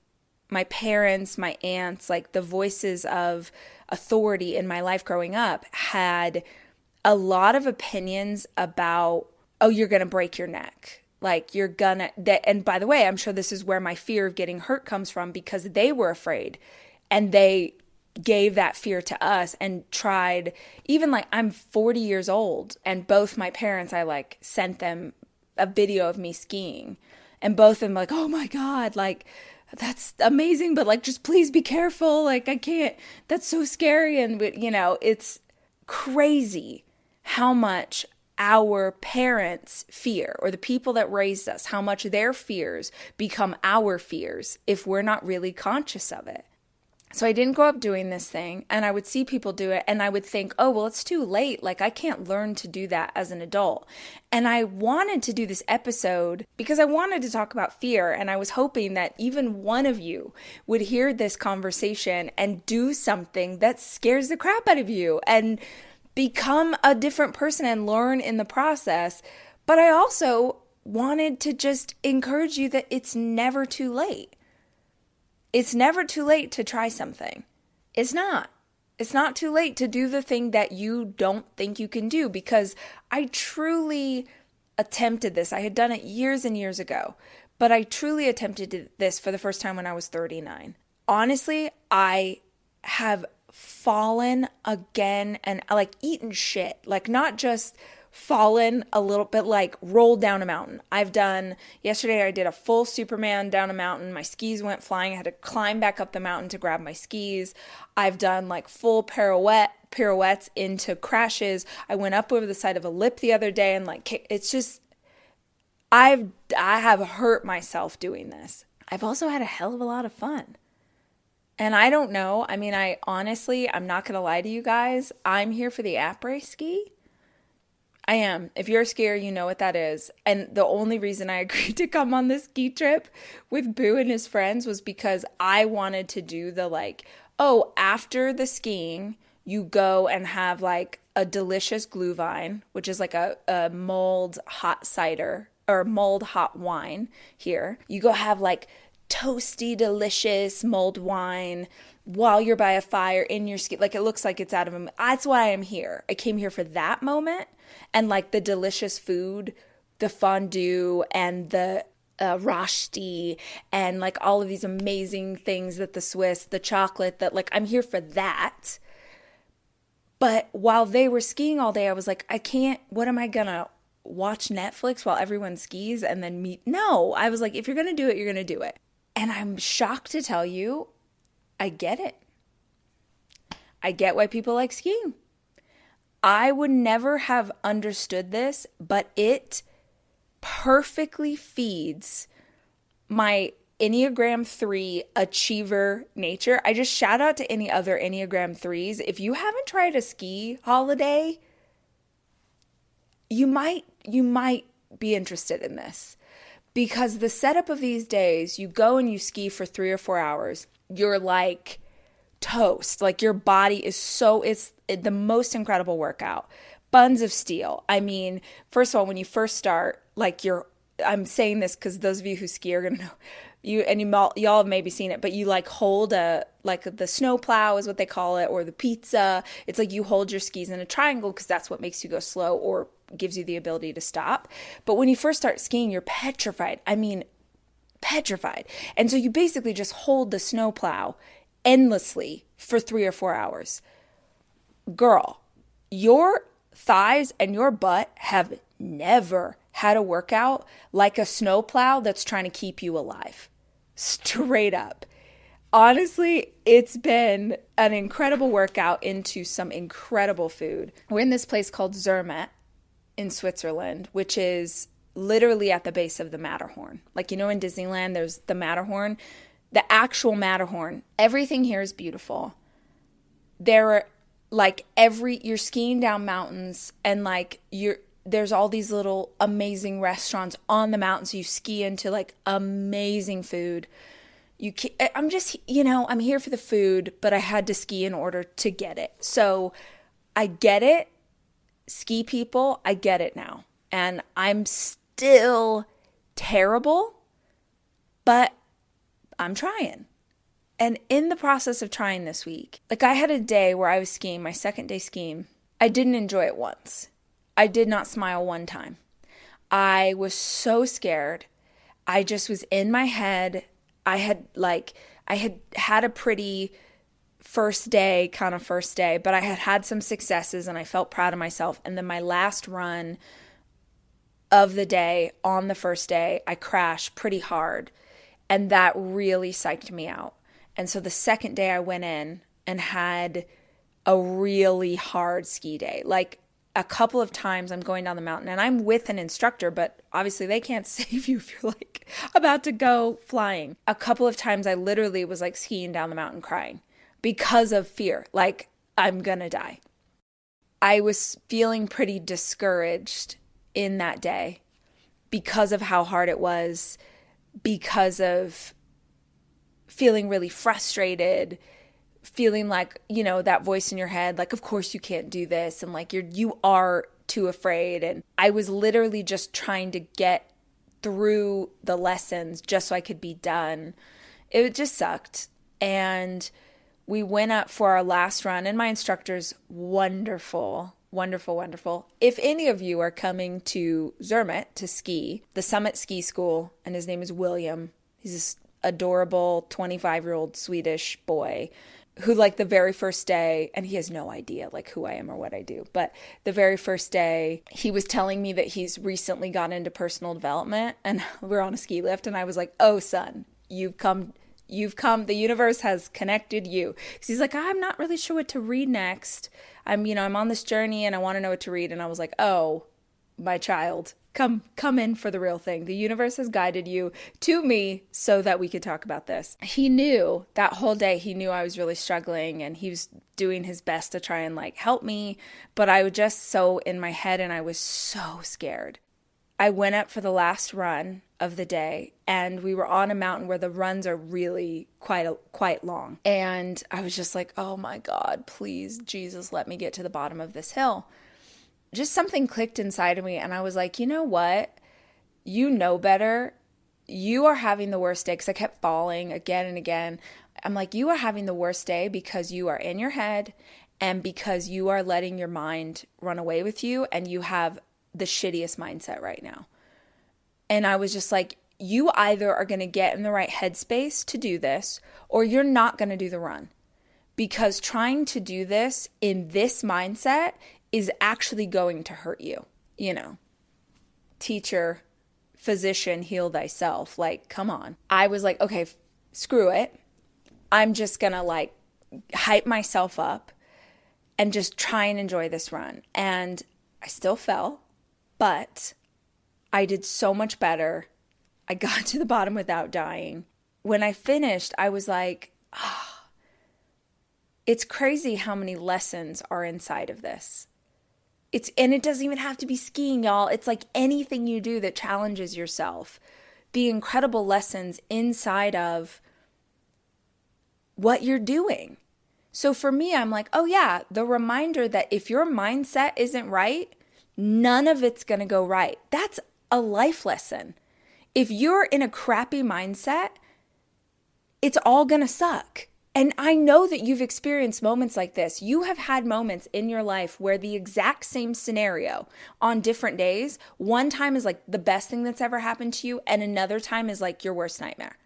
my parents, my aunts, the voices of authority in my life growing up had a lot of opinions about, oh, you're going to break your neck. And by the way, I'm sure this is where my fear of getting hurt comes from, because they were afraid and they gave that fear to us and tried, even I'm 40 years old and both my parents, I sent them a video of me skiing and both of them oh my God, that's amazing. But just please be careful. I can't, that's so scary. And crazy how much our parents fear, or the people that raised us, how much their fears become our fears if we're not really conscious of it. So I didn't grow up doing this thing, and I would see people do it, and I would think, oh, well, it's too late. Like, I can't learn to do that as an adult. And I wanted to do this episode because I wanted to talk about fear, and I was hoping that even one of you would hear this conversation and do something that scares the crap out of you and become a different person and learn in the process. But I also wanted to just encourage you that it's never too late. It's never too late to try something. It's not. It's not too late to do the thing that you don't think you can do, because I truly attempted this. I had done it years and years ago, but I truly attempted this for the first time when I was 39. Honestly, I have fallen again and like eaten shit, like not just fallen a little bit, like rolled down a mountain. Yesterday I did a full Superman down a mountain. My skis went flying. I had to climb back up the mountain to grab my skis. I've done like full pirouettes into crashes. I went up over the side of a lip the other day, and like, it's just, I have hurt myself doing this. I've also had a hell of a lot of fun. And I don't know. I mean, I'm not going to lie to you guys. I'm here for the après ski. I am. If you're a skier, you know what that is. And the only reason I agreed to come on this ski trip with Boo and his friends was because I wanted to do after the skiing, you go and have like a delicious glühwein, which is like a mulled hot cider or mulled hot wine here. You go have like toasty, delicious mulled wine while you're by a fire in your ski. Like, it looks like it's out of a... That's why I'm here. I came here for that moment, and like the delicious food, the fondue and the rösti and like all of these amazing things that the chocolate, that like, I'm here for that. But while they were skiing all day, I was like, I can't, what am I gonna watch Netflix while everyone skis and then meet? No, I was like, if you're gonna do it, you're gonna do it. And I'm shocked to tell you, I get it. I get why people like skiing. I would never have understood this, but it perfectly feeds my Enneagram 3 achiever nature. I just shout out to any other Enneagram 3s. If you haven't tried a ski holiday, you might be interested in this. Because the setup of these days, you go and you ski for 3 or 4 hours. You're like toast. Like, your body is it's the most incredible workout. Buns of steel. I mean, first of all, when you first start, like, I'm saying this because those of you who ski are going to know, y'all have maybe seen it, but you like hold the snow plow is what they call it, or the pizza. It's like you hold your skis in a triangle because that's what makes you go slow or gives you the ability to stop. But when you first start skiing, you're petrified. I mean, petrified. And so you basically just hold the snow plow endlessly for 3 or 4 hours. Girl, your thighs and your butt have never had a workout like a snow plow that's trying to keep you alive. Straight up. Honestly, it's been an incredible workout into some incredible food. We're in this place called Zermatt in Switzerland, which is literally at the base of the Matterhorn. Like, you know, in Disneyland, there's the Matterhorn, the actual Matterhorn. Everything here is beautiful. There are like you're skiing down mountains, and like there's all these little amazing restaurants on the mountain. So you ski into like amazing food. I'm just, I'm here for the food, but I had to ski in order to get it. So I get it. Ski people, I get it now. And I'm still terrible, but I'm trying. And in the process of trying this week, like, I had a day where I was skiing, my second day skiing. I didn't enjoy it once. I did not smile one time. I was so scared. I just was in my head. I had had a pretty first day, but I had some successes and I felt proud of myself. And then my last run of the day, on the first day, I crashed pretty hard, and that really psyched me out. And so the second day I went in and had a really hard ski day. Like a couple of times I'm going down the mountain and I'm with an instructor, but obviously they can't save you if you're like about to go flying. A couple of times I literally was like skiing down the mountain crying because of fear, like I'm gonna die. I was feeling pretty discouraged in that day because of how hard it was, because of feeling really frustrated, feeling like, that voice in your head, like, of course you can't do this. And like, you are too afraid. And I was literally just trying to get through the lessons just so I could be done. It just sucked. And we went up for our last run, and my instructor's wonderful, wonderful, wonderful. If any of you are coming to Zermatt to ski, the Summit Ski School, and his name is William, he's this adorable 25-year-old Swedish boy who, like, the very first day, and he has no idea like who I am or what I do, but the very first day he was telling me that he's recently gotten into personal development, and we're on a ski lift, and I was like, oh son, you've come, the universe has connected you. Because he's like, I'm not really sure what to read next. I'm on this journey and I want to know what to read. And I was like, oh, my child, come in for the real thing. The universe has guided you to me so that we could talk about this. He knew that whole day, he knew I was really struggling, and he was doing his best to try and like help me. But I was just so in my head and I was so scared. I went up for the last run of the day, and we were on a mountain where the runs are really quite long. And I was just like, oh my God, please, Jesus, let me get to the bottom of this hill. Just something clicked inside of me, and I was like, you know what? You know better. You are having the worst day, because I kept falling again and again. I'm like, you are having the worst day because you are in your head and because you are letting your mind run away with you, and you have the shittiest mindset right now. And I was just like, you either are going to get in the right headspace to do this, or you're not going to do the run. Because trying to do this in this mindset is actually going to hurt you. Teacher, physician, heal thyself. Like, come on. I was like, okay, screw it. I'm just going to like hype myself up and just try and enjoy this run. And I still fell. But I did so much better. I got to the bottom without dying. When I finished, I was like, it's crazy how many lessons are inside of this. And it doesn't even have to be skiing, y'all. It's like anything you do that challenges yourself. The incredible lessons inside of what you're doing. So for me, I'm like, oh yeah, the reminder that if your mindset isn't right, none of it's going to go right. That's a life lesson. If you're in a crappy mindset, it's all going to suck. And I know that you've experienced moments like this. You have had moments in your life where the exact same scenario on different days, one time is like the best thing that's ever happened to you, and another time is like your worst nightmare.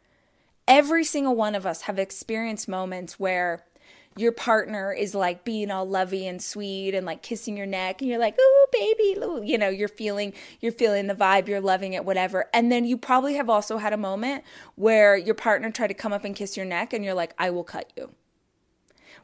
Every single one of us have experienced moments where your partner is like being all lovey and sweet and like kissing your neck, and you're like, oh baby, ooh. You're feeling the vibe, you're loving it, whatever. And then you probably have also had a moment where your partner tried to come up and kiss your neck, and you're like, I will cut you.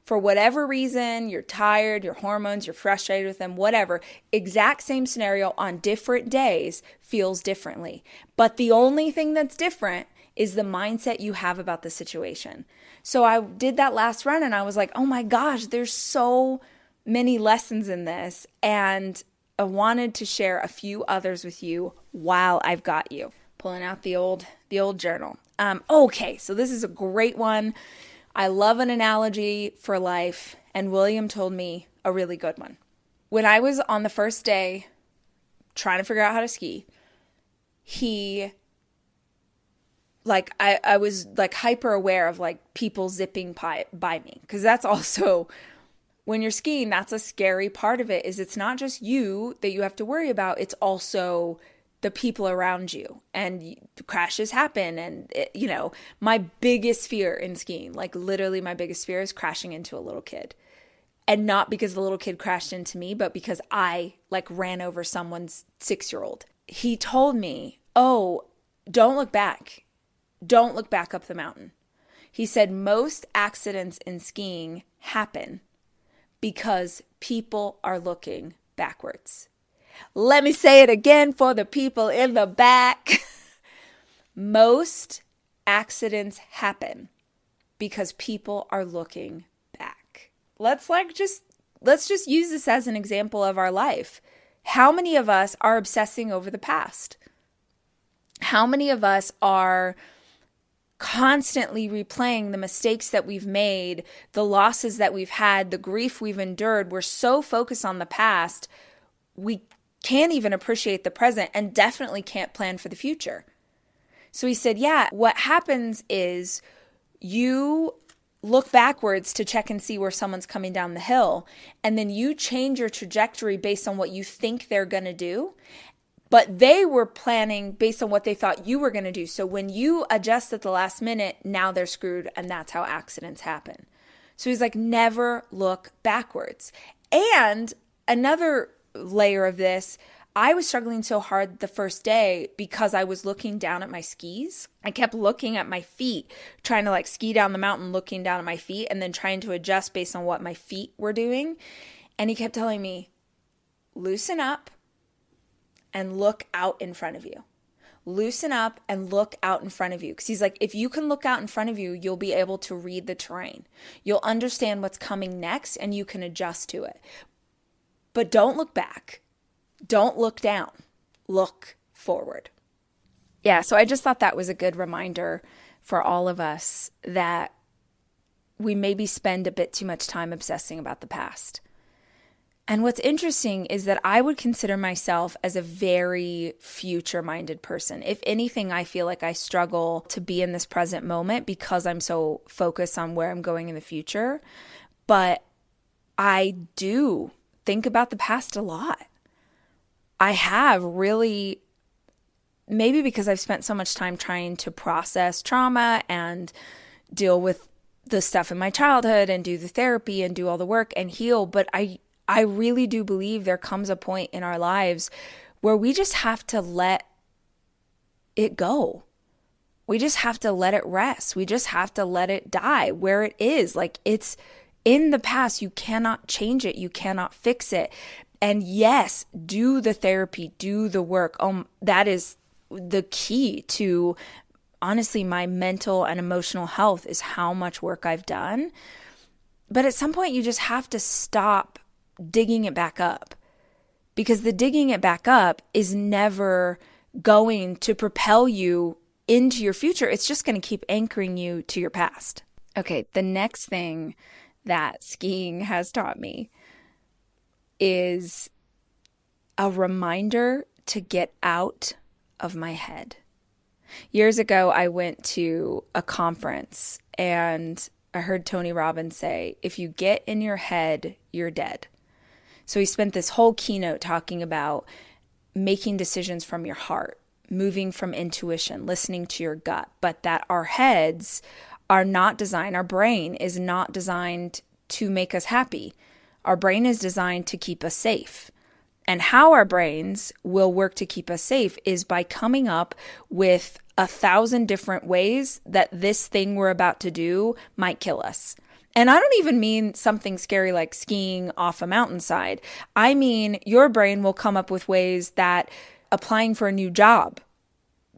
For whatever reason, you're tired, your hormones, you're frustrated with them, whatever. Exact same scenario on different days feels differently. But the only thing that's different is the mindset you have about the situation. So I did that last run, and I was like, oh my gosh, there's so many lessons in this. And I wanted to share a few others with you while I've got you. Pulling out the old journal. Okay, so this is a great one. I love an analogy for life, and William told me a really good one. When I was on the first day trying to figure out how to ski, I was like hyper aware of like people zipping by me, because that's also, when you're skiing, that's a scary part of it, is it's not just you that you have to worry about, it's also the people around you, and crashes happen. And my biggest fear in skiing, like literally my biggest fear, is crashing into a little kid. And not because the little kid crashed into me, but because I like ran over someone's 6-year-old. He told me, oh, don't look back. Don't look back up the mountain. He said most accidents in skiing happen because people are looking backwards. Let me say it again for the people in the back. Most accidents happen because people are looking back. Let's just use this as an example of our life. How many of us are obsessing over the past? How many of us are constantly replaying the mistakes that we've made, the losses that we've had, the grief we've endured? We're so focused on the past, we can't even appreciate the present and definitely can't plan for the future. So he said, yeah, what happens is you look backwards to check and see where someone's coming down the hill, and then you change your trajectory based on what you think they're going to do. But they were planning based on what they thought you were going to do. So when you adjust at the last minute, now they're screwed, and that's how accidents happen. So he's like, never look backwards. And another layer of this, I was struggling so hard the first day because I was looking down at my skis. I kept looking at my feet, trying to ski down the mountain, looking down at my feet, and then trying to adjust based on what my feet were doing. And he kept telling me, loosen up and look out in front of you. Loosen up and look out in front of you. Because he's like, if you can look out in front of you, you'll be able to read the terrain. You'll understand what's coming next and you can adjust to it. But don't look back. Don't look down. Look forward. Yeah, so I just thought that was a good reminder for all of us that we maybe spend a bit too much time obsessing about the past. And what's interesting is that I would consider myself as a very future-minded person. If anything, I feel like I struggle to be in this present moment because I'm so focused on where I'm going in the future. But I do think about the past a lot. I have really, maybe because I've spent so much time trying to process trauma and deal with the stuff in my childhood and do the therapy and do all the work and heal. But I really do believe there comes a point in our lives where we just have to let it go. We just have to let it rest. We just have to let it die where it is. It's in the past. You cannot change it. You cannot fix it. And yes, do the therapy, do the work. That is the key to, honestly, my mental and emotional health is how much work I've done. But at some point, you just have to stop digging it back up, because the digging it back up is never going to propel you into your future. It's just going to keep anchoring you to your past. Okay, the next thing that skiing has taught me is a reminder to get out of my head. Years ago, I went to a conference and I heard Tony Robbins say, if you get in your head, you're dead. So he spent this whole keynote talking about making decisions from your heart, moving from intuition, listening to your gut, but that our heads are not designed, our brain is not designed to make us happy. Our brain is designed to keep us safe. And how our brains will work to keep us safe is by coming up with 1,000 different ways that this thing we're about to do might kill us. And I don't even mean something scary like skiing off a mountainside. I mean, your brain will come up with ways that applying for a new job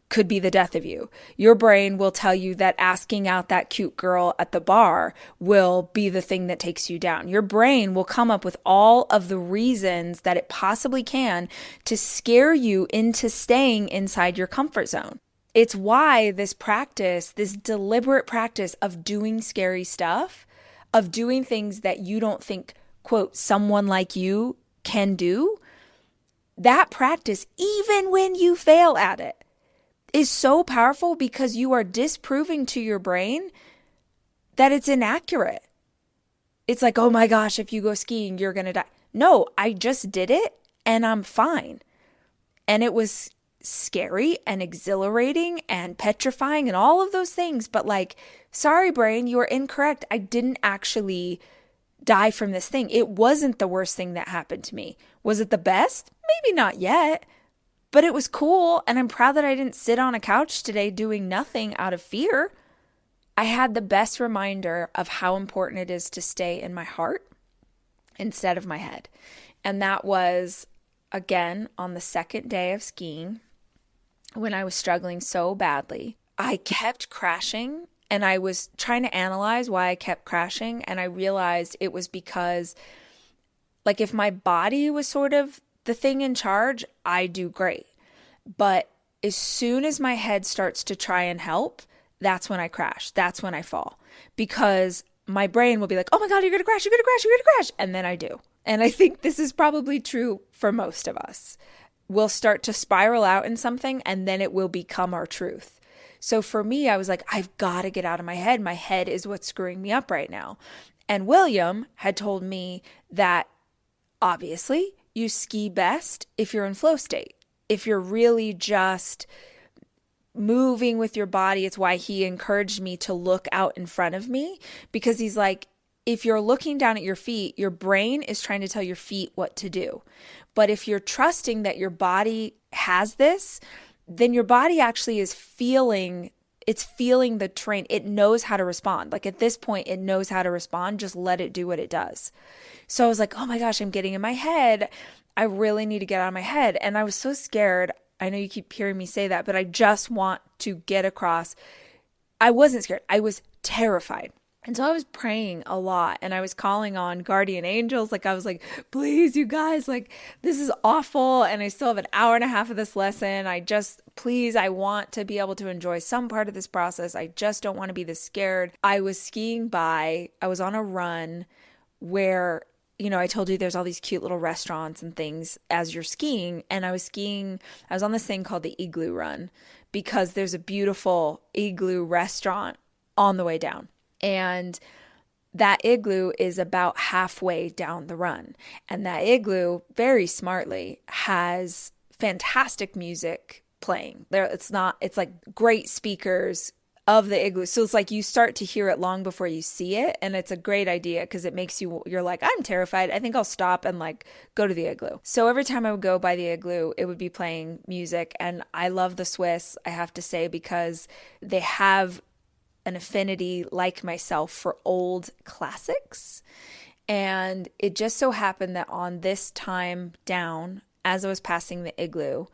could be the death of you. Your brain will tell you that asking out that cute girl at the bar will be the thing that takes you down. Your brain will come up with all of the reasons that it possibly can to scare you into staying inside your comfort zone. It's why this practice, this deliberate practice of doing scary stuff, of doing things that you don't think, quote, someone like you can do, that practice, even when you fail at it, is so powerful because you are disproving to your brain that it's inaccurate. It's like, oh my gosh, if you go skiing, you're going to die. No, I just did it and I'm fine. And it was scary and exhilarating and petrifying and all of those things. But sorry, brain, you are incorrect. I didn't actually die from this thing. It wasn't the worst thing that happened to me. Was it the best? Maybe not yet. But it was cool, and I'm proud that I didn't sit on a couch today doing nothing out of fear. I had the best reminder of how important it is to stay in my heart, instead of my head. And that was, again, on the second day of skiing when I was struggling so badly. I kept crashing, and I was trying to analyze why I kept crashing. And I realized it was because, like, if my body was sort of the thing in charge, I do great. But as soon as my head starts to try and help, that's when I crash. That's when I fall. Because my brain will be like, oh my God, you're going to crash, you're going to crash, you're going to crash. And then I do. And I think this is probably true for most of us. We'll start to spiral out in something, and then it will become our truth. So for me, I was like, I've got to get out of my head. My head is what's screwing me up right now. And William had told me that obviously you ski best if you're in flow state. If you're really just moving with your body, it's why he encouraged me to look out in front of me, because he's like, if you're looking down at your feet, your brain is trying to tell your feet what to do. But if you're trusting that your body has this, then your body actually is feeling the terrain. It knows how to respond. Like at this point, it knows how to respond. Just let it do what it does. So I was like, oh my gosh, I'm getting in my head. I really need to get out of my head. And I was so scared. I know you keep hearing me say that, but I just want to get across. I wasn't scared. I was terrified. And so I was praying a lot, and I was calling on guardian angels. Like I was like, please, you guys, like this is awful. And I still have an hour and a half of this lesson. Please, I want to be able to enjoy some part of this process. I just don't want to be this scared. I was skiing by, I was on a run where, I told you there's all these cute little restaurants and things as you're skiing. And I was on this thing called the Igloo Run, because there's a beautiful igloo restaurant on the way down. And that igloo is about halfway down the run. And that igloo, very smartly, has fantastic music playing. It's like great speakers of the igloo. So it's like you start to hear it long before you see it. And it's a great idea because it makes you're like, I'm terrified. I think I'll stop and like go to the igloo. So every time I would go by the igloo, it would be playing music. And I love the Swiss, I have to say, because they have an affinity, like myself, for old classics. And it just so happened that on this time down, as I was passing the igloo,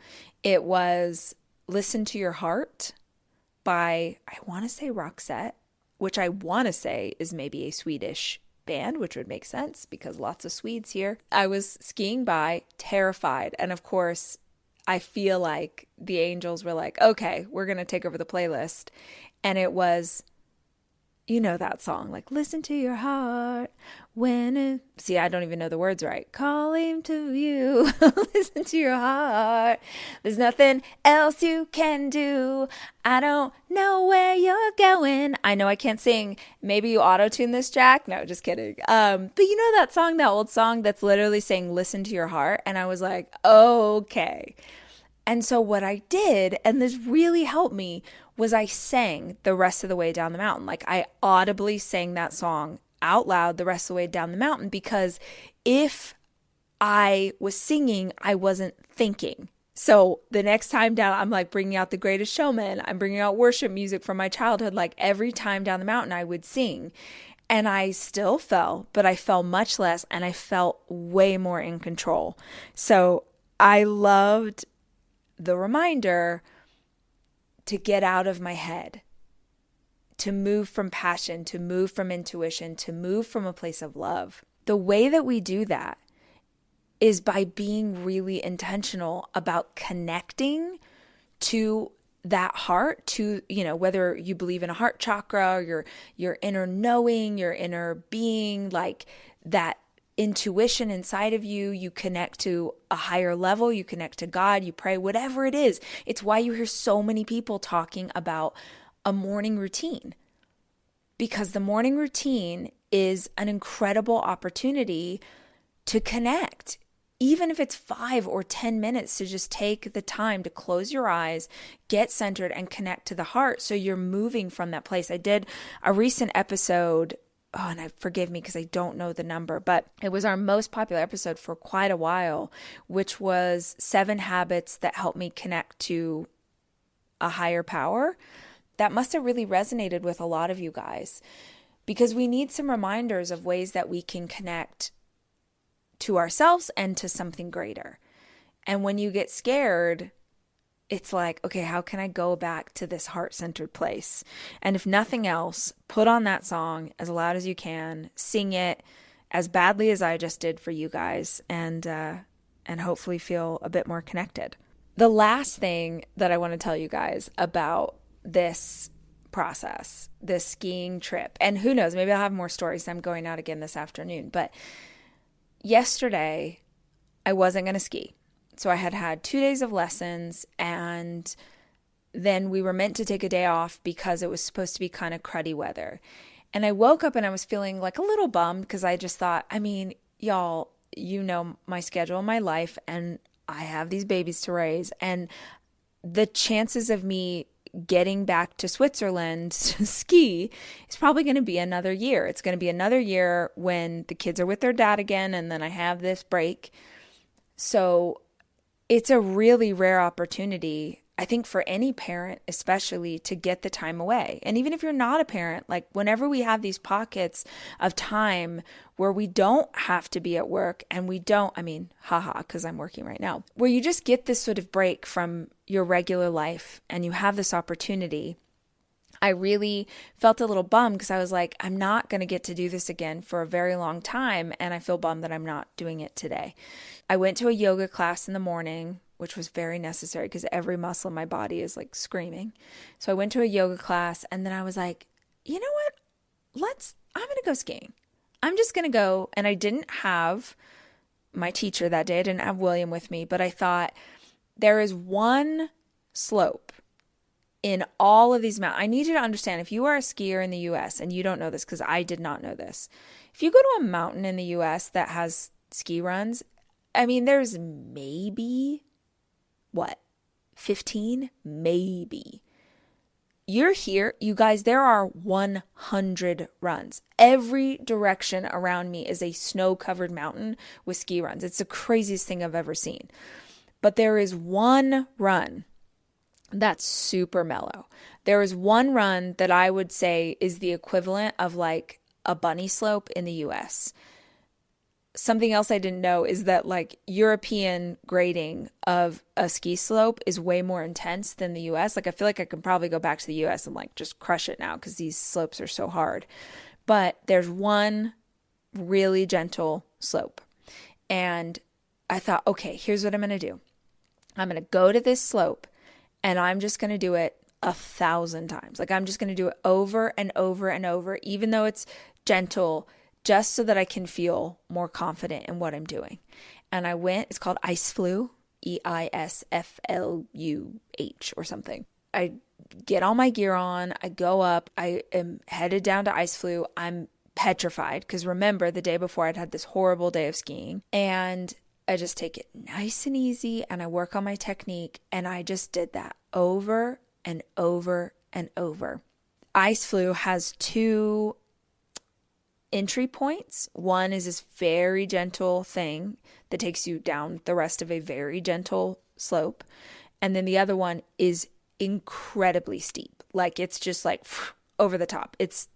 it was Listen to Your Heart by, I want to say Roxette, which I want to say is maybe a Swedish band, which would make sense because lots of Swedes here. I was skiing by, terrified. And of course, I feel like the angels were like, okay, we're going to take over the playlist. And it was, that song, like, listen to your heart see, I don't even know the words right. Calling to you, listen to your heart. There's nothing else you can do. I don't know where you're going. I know I can't sing. Maybe you auto-tune this, Jack. No, just kidding. But that song, that old song that's literally saying, listen to your heart. And I was like, okay. And so what I did, and this really helped me, was I sang the rest of the way down the mountain. Like I audibly sang that song out loud the rest of the way down the mountain, because if I was singing, I wasn't thinking. So the next time down, I'm like bringing out The Greatest Showman. I'm bringing out worship music from my childhood. Like every time down the mountain, I would sing. And I still fell, but I fell much less, and I felt way more in control. So I loved the reminder to get out of my head, to move from passion, to move from intuition, to move from a place of love. The way that we do that is by being really intentional about connecting to that heart, to, whether you believe in a heart chakra, or your inner knowing, your inner being, like that intuition inside of you. You connect to a higher level, you connect to God, you pray, whatever it is. It's why you hear so many people talking about a morning routine, because the morning routine is an incredible opportunity to connect. Even if it's 5 or 10 minutes, to just take the time to close your eyes, get centered, and connect to the heart. So you're moving from that place. I did a recent episode, and forgive me because I don't know the number, but it was our most popular episode for quite a while, which was 7 habits that help me connect to a higher power. That must have really resonated with a lot of you guys, because we need some reminders of ways that we can connect to ourselves and to something greater. And when you get scared, it's like, okay, how can I go back to this heart-centered place? And if nothing else, put on that song as loud as you can, sing it as badly as I just did for you guys, and hopefully feel a bit more connected. The last thing that I want to tell you guys about this process, this skiing trip, and who knows, maybe I'll have more stories. I'm going out again this afternoon, but yesterday I wasn't going to ski. So I had 2 days of lessons, and then we were meant to take a day off because it was supposed to be kind of cruddy weather. And I woke up and I was feeling like a little bummed because I just thought, I mean, y'all, you know my schedule, my life, and I have these babies to raise. And the chances of me getting back to Switzerland to ski is probably going to be another year. It's going to be another year when the kids are with their dad again, and then I have this break. So it's a really rare opportunity, I think, for any parent, especially, to get the time away. And even if you're not a parent, like whenever we have these pockets of time where we don't have to be at work, and we don't, I mean, haha, because I'm working right now, where you just get this sort of break from your regular life and you have this opportunity, I really felt a little bummed because I was like, I'm not going to get to do this again for a very long time. And I feel bummed that I'm not doing it today. I went to a yoga class in the morning, which was very necessary because every muscle in my body is like screaming. So I went to a yoga class, and then I was like, you know what? I'm going to go skiing. I'm just going to go. And I didn't have my teacher that day. I didn't have William with me, but I thought there is one slope in all of these mountains. I need you to understand, if you are a skier in the US, and you don't know this because I did not know this, if you go to a mountain in the US that has ski runs, I mean, there's maybe, 15? Maybe. You're here, you guys, there are 100 runs. Every direction around me is a snow-covered mountain with ski runs. It's the craziest thing I've ever seen. But there is one run that's super mellow. There is one run that I would say is the equivalent of like a bunny slope in the US. Something else I didn't know is that like European grading of a ski slope is way more intense than the US. Like I feel like I can probably go back to the US and like just crush it now because these slopes are so hard. But there's one really gentle slope. And I thought, okay, here's what I'm going to do. I'm going to go to this slope, and I'm just going to do it 1,000 times. Like I'm just going to do it over and over and over, even though it's gentle, just so that I can feel more confident in what I'm doing. And I went, it's called Eisfluh, Eisfluh or something. I get all my gear on, I go up, I am headed down to Eisfluh. I'm petrified because remember, the day before I'd had this horrible day of skiing, and I just take it nice and easy, and I work on my technique, and I just did that over and over and over. Eisfluh has 2 entry points. One is this very gentle thing that takes you down the rest of a very gentle slope. And then the other one is incredibly steep. Like it's just like over the top. It's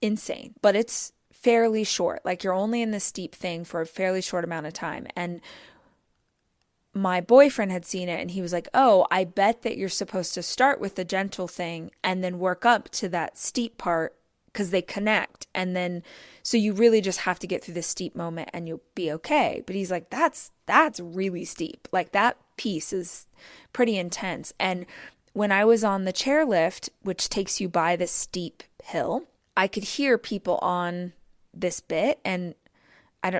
insane, but it's fairly short. Like you're only in this steep thing for a fairly short amount of time. And my boyfriend had seen it, and he was like, oh, I bet that you're supposed to start with the gentle thing and then work up to that steep part because they connect. And then, so you really just have to get through the steep moment and you'll be okay. But he's like, that's really steep. Like that piece is pretty intense. And when I was on the chairlift, which takes you by this steep hill, I could hear people on this bit. And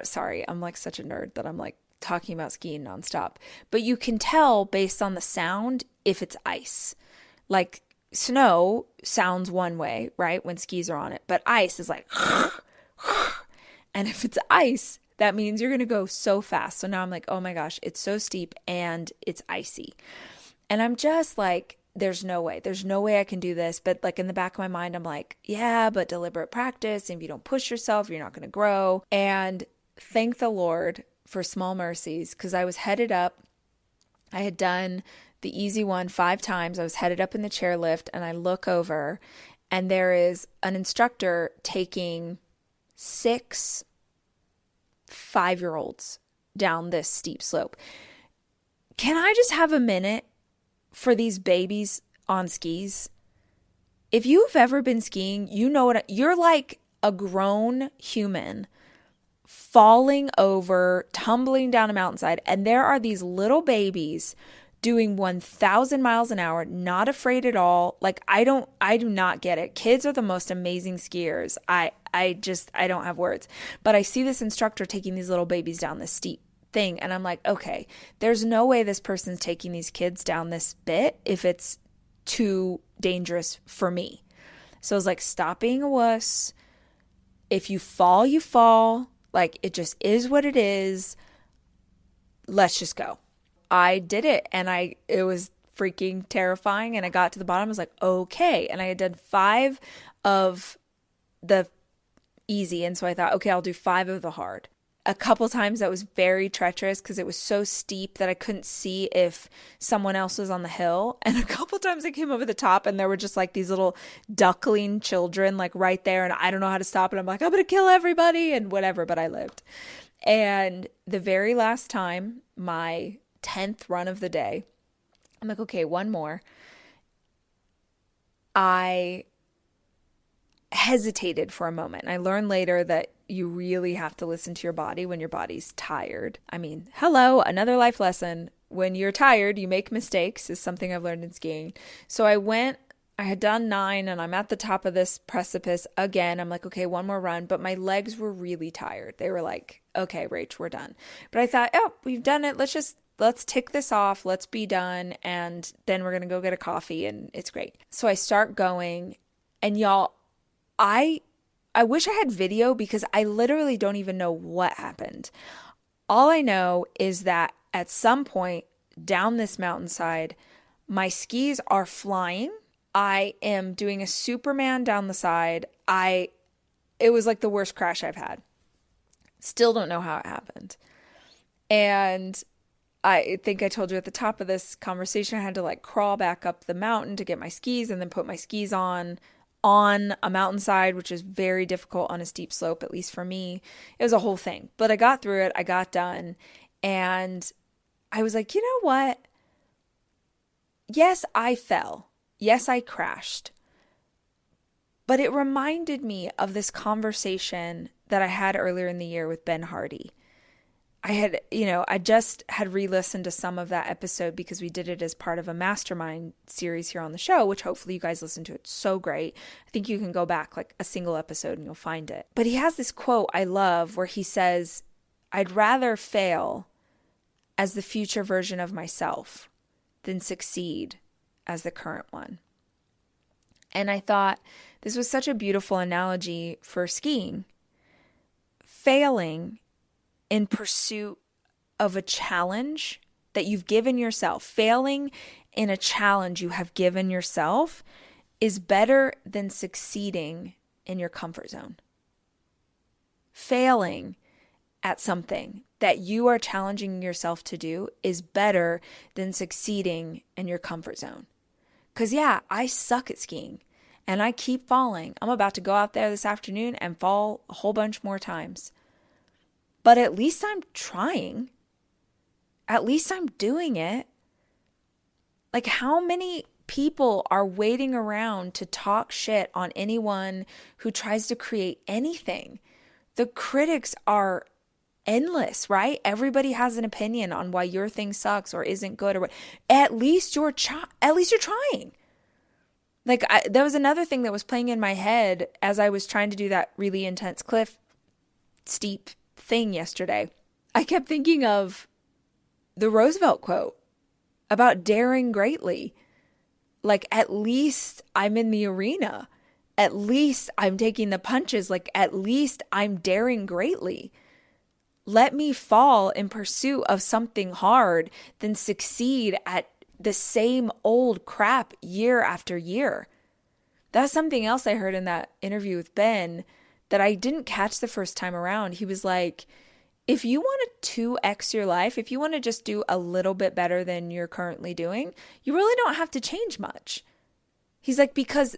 sorry, I'm like such a nerd that I'm like talking about skiing nonstop. But you can tell based on the sound if it's ice. Like snow sounds one way, right? When skis are on it. But ice is like, and if it's ice, that means you're going to go so fast. So now I'm like, oh my gosh, it's so steep and it's icy. And I'm just like, there's no way I can do this. But like in the back of my mind, I'm like, yeah, but deliberate practice. And if you don't push yourself, you're not going to grow. And thank the Lord for small mercies, because I was headed up. I had done the easy one 5 times. I was headed up in the chairlift, and I look over, and there is an instructor taking 6 5-year-olds down this steep slope. Can I just have a minute for these babies on skis? If you've ever been skiing, you know what you're like, a grown human falling over, tumbling down a mountainside, and there are these little babies doing 1,000 miles an hour, not afraid at all. Like, I do not get it. Kids are the most amazing skiers. I don't have words. But I see this instructor taking these little babies down this steep thing, and I'm like, okay, there's no way this person's taking these kids down this bit if it's too dangerous for me. So I was like, stop being a wuss. If you fall, you fall. Like, it just is what it is. Let's just go. I did it, and it was freaking terrifying, and I got to the bottom. I was like, okay. And I had done 5 of the easy, and so I thought, okay, I'll do 5 of the hard. A couple times that was very treacherous because it was so steep that I couldn't see if someone else was on the hill. And a couple times I came over the top and there were just like these little duckling children like right there, and I don't know how to stop it. I'm like, I'm going to kill everybody and whatever, but I lived. And the very last time, my 10th run of the day, I'm like, okay, one more. I hesitated for a moment. I learned later that you really have to listen to your body when your body's tired. I mean, hello, another life lesson. When you're tired, you make mistakes, is something I've learned in skiing. So I had done 9 and I'm at the top of this precipice again. I'm like, okay, one more run. But my legs were really tired. They were like, okay, Rach, we're done. But I thought, oh, we've done it. Let's tick this off. Let's be done. And then we're going to go get a coffee and it's great. So I start going, and y'all, I wish I had video because I literally don't even know what happened. All I know is that at some point down this mountainside, my skis are flying. I am doing a Superman down the side. It was like the worst crash I've had. Still don't know how it happened. And I think I told you at the top of this conversation, I had to like crawl back up the mountain to get my skis and then put my skis on a mountainside, which is very difficult on a steep slope, at least for me. It was a whole thing, but I got through it. I got done, and I was like, you know what? Yes, I fell. Yes, I crashed. But it reminded me of this conversation that I had earlier in the year with Ben Hardy. I just had re-listened to some of that episode because we did it as part of a mastermind series here on the show, which hopefully you guys listen to. It's so great. I think you can go back like a single episode and you'll find it. But he has this quote I love where he says, I'd rather fail as the future version of myself than succeed as the current one. And I thought this was such a beautiful analogy for skiing. Failing in pursuit of a challenge that you've given yourself, failing in a challenge you have given yourself is better than succeeding in your comfort zone. Failing at something that you are challenging yourself to do is better than succeeding in your comfort zone. Because yeah, I suck at skiing and I keep falling. I'm about to go out there this afternoon and fall a whole bunch more times. But at least I'm trying. At least I'm doing it. Like, how many people are waiting around to talk shit on anyone who tries to create anything? The critics are endless, right? Everybody has an opinion on why your thing sucks or isn't good or what. At least you're trying. Like, there was another thing that was playing in my head as I was trying to do that really intense steep thing yesterday. I kept thinking of the Roosevelt quote about daring greatly. Like, at least I'm in the arena. At least I'm taking the punches. Like, at least I'm daring greatly. Let me fall in pursuit of something hard than succeed at the same old crap year after year. That's something else I heard in that interview with Ben that I didn't catch the first time around. He was like, if you want to 2x your life, if you want to just do a little bit better than you're currently doing, you really don't have to change much. He's like, because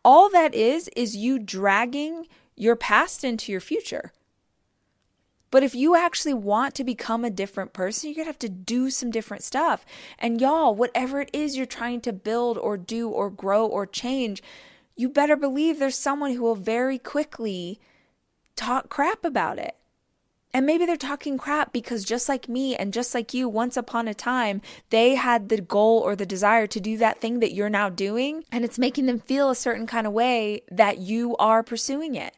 all that is you dragging your past into your future. But if you actually want to become a different person, you're going to have to do some different stuff. And y'all, whatever it is you're trying to build or do or grow or change, you better believe there's someone who will very quickly talk crap about it. And maybe they're talking crap because just like me and just like you, once upon a time, they had the goal or the desire to do that thing that you're now doing. And it's making them feel a certain kind of way that you are pursuing it.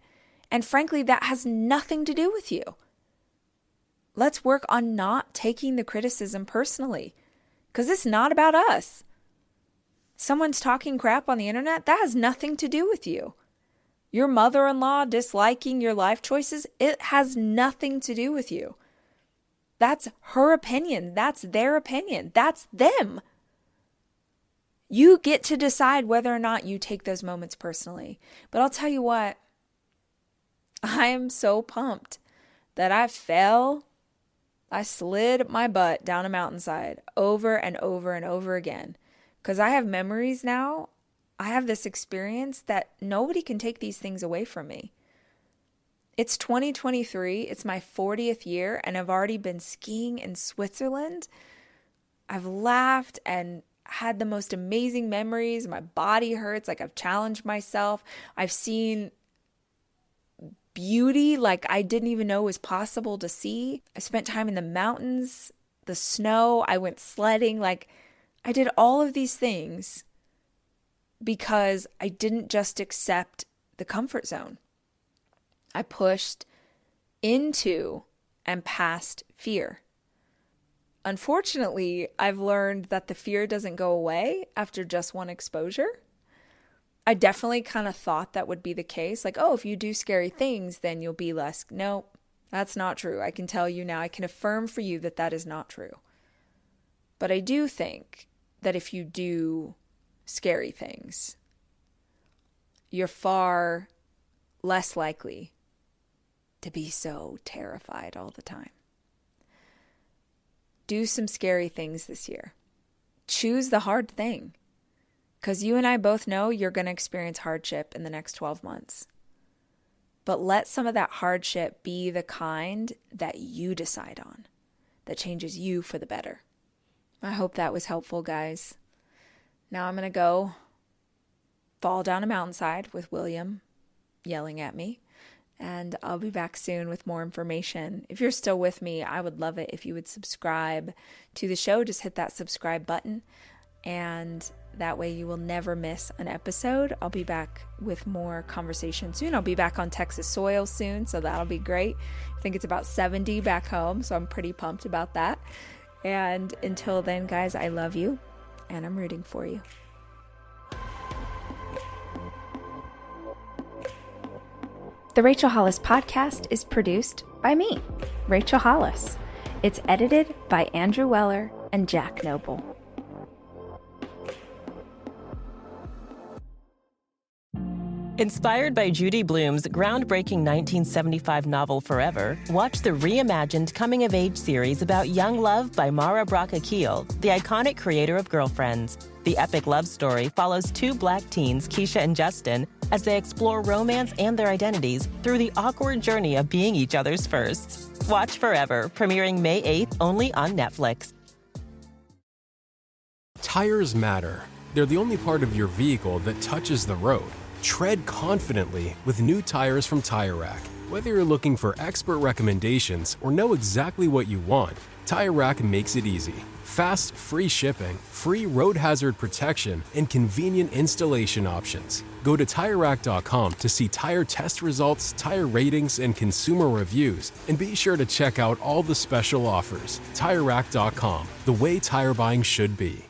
And frankly, that has nothing to do with you. Let's work on not taking the criticism personally, because it's not about us. Someone's talking crap on the internet, that has nothing to do with you. Your mother-in-law disliking your life choices, it has nothing to do with you. That's her opinion. That's their opinion. That's them. You get to decide whether or not you take those moments personally. But I'll tell you what, I am so pumped that I slid my butt down a mountainside over and over and over again, because I have memories now. I have this experience that nobody can take these things away from me. It's 2023. It's my 40th year, and I've already been skiing in Switzerland. I've laughed and had the most amazing memories. My body hurts like I've challenged myself. I've seen beauty like I didn't even know was possible to see. I spent time in the mountains, the snow. I went sledding. Like, I did all of these things because I didn't just accept the comfort zone. I pushed into and past fear. Unfortunately, I've learned that the fear doesn't go away after just one exposure. I definitely kind of thought that would be the case. Like, oh, if you do scary things, then you'll be less. No, that's not true. I can tell you now, I can affirm for you that that is not true. But I do think that if you do scary things, you're far less likely to be so terrified all the time. Do some scary things this year. Choose the hard thing. Because you and I both know you're going to experience hardship in the next 12 months. But let some of that hardship be the kind that you decide on, that changes you for the better. I hope that was helpful, guys. Now I'm going to go fall down a mountainside with William yelling at me. And I'll be back soon with more information. If you're still with me, I would love it if you would subscribe to the show. Just hit that subscribe button. And that way you will never miss an episode. I'll be back with more conversation soon. I'll be back on Texas soil soon, so that'll be great. I think it's about 70 back home, so I'm pretty pumped about that. And until then, guys, I love you, and I'm rooting for you. The Rachel Hollis podcast is produced by me, Rachel Hollis. It's edited by Andrew Weller and Jack Noble. Inspired by Judy Blume's groundbreaking 1975 novel Forever, watch the reimagined coming-of-age series about young love by Mara Braca-Keel, the iconic creator of Girlfriends. The epic love story follows two Black teens, Keisha and Justin, as they explore romance and their identities through the awkward journey of being each other's firsts. Watch Forever, premiering May 8th only on Netflix. Tires matter. They're the only part of your vehicle that touches the road. Tread confidently with new tires from Tire Rack. Whether you're looking for expert recommendations or know exactly what you want, Tire Rack makes it easy. Fast, free shipping, free road hazard protection, and convenient installation options. Go to TireRack.com to see tire test results, tire ratings, and consumer reviews, and be sure to check out all the special offers. TireRack.com, the way tire buying should be.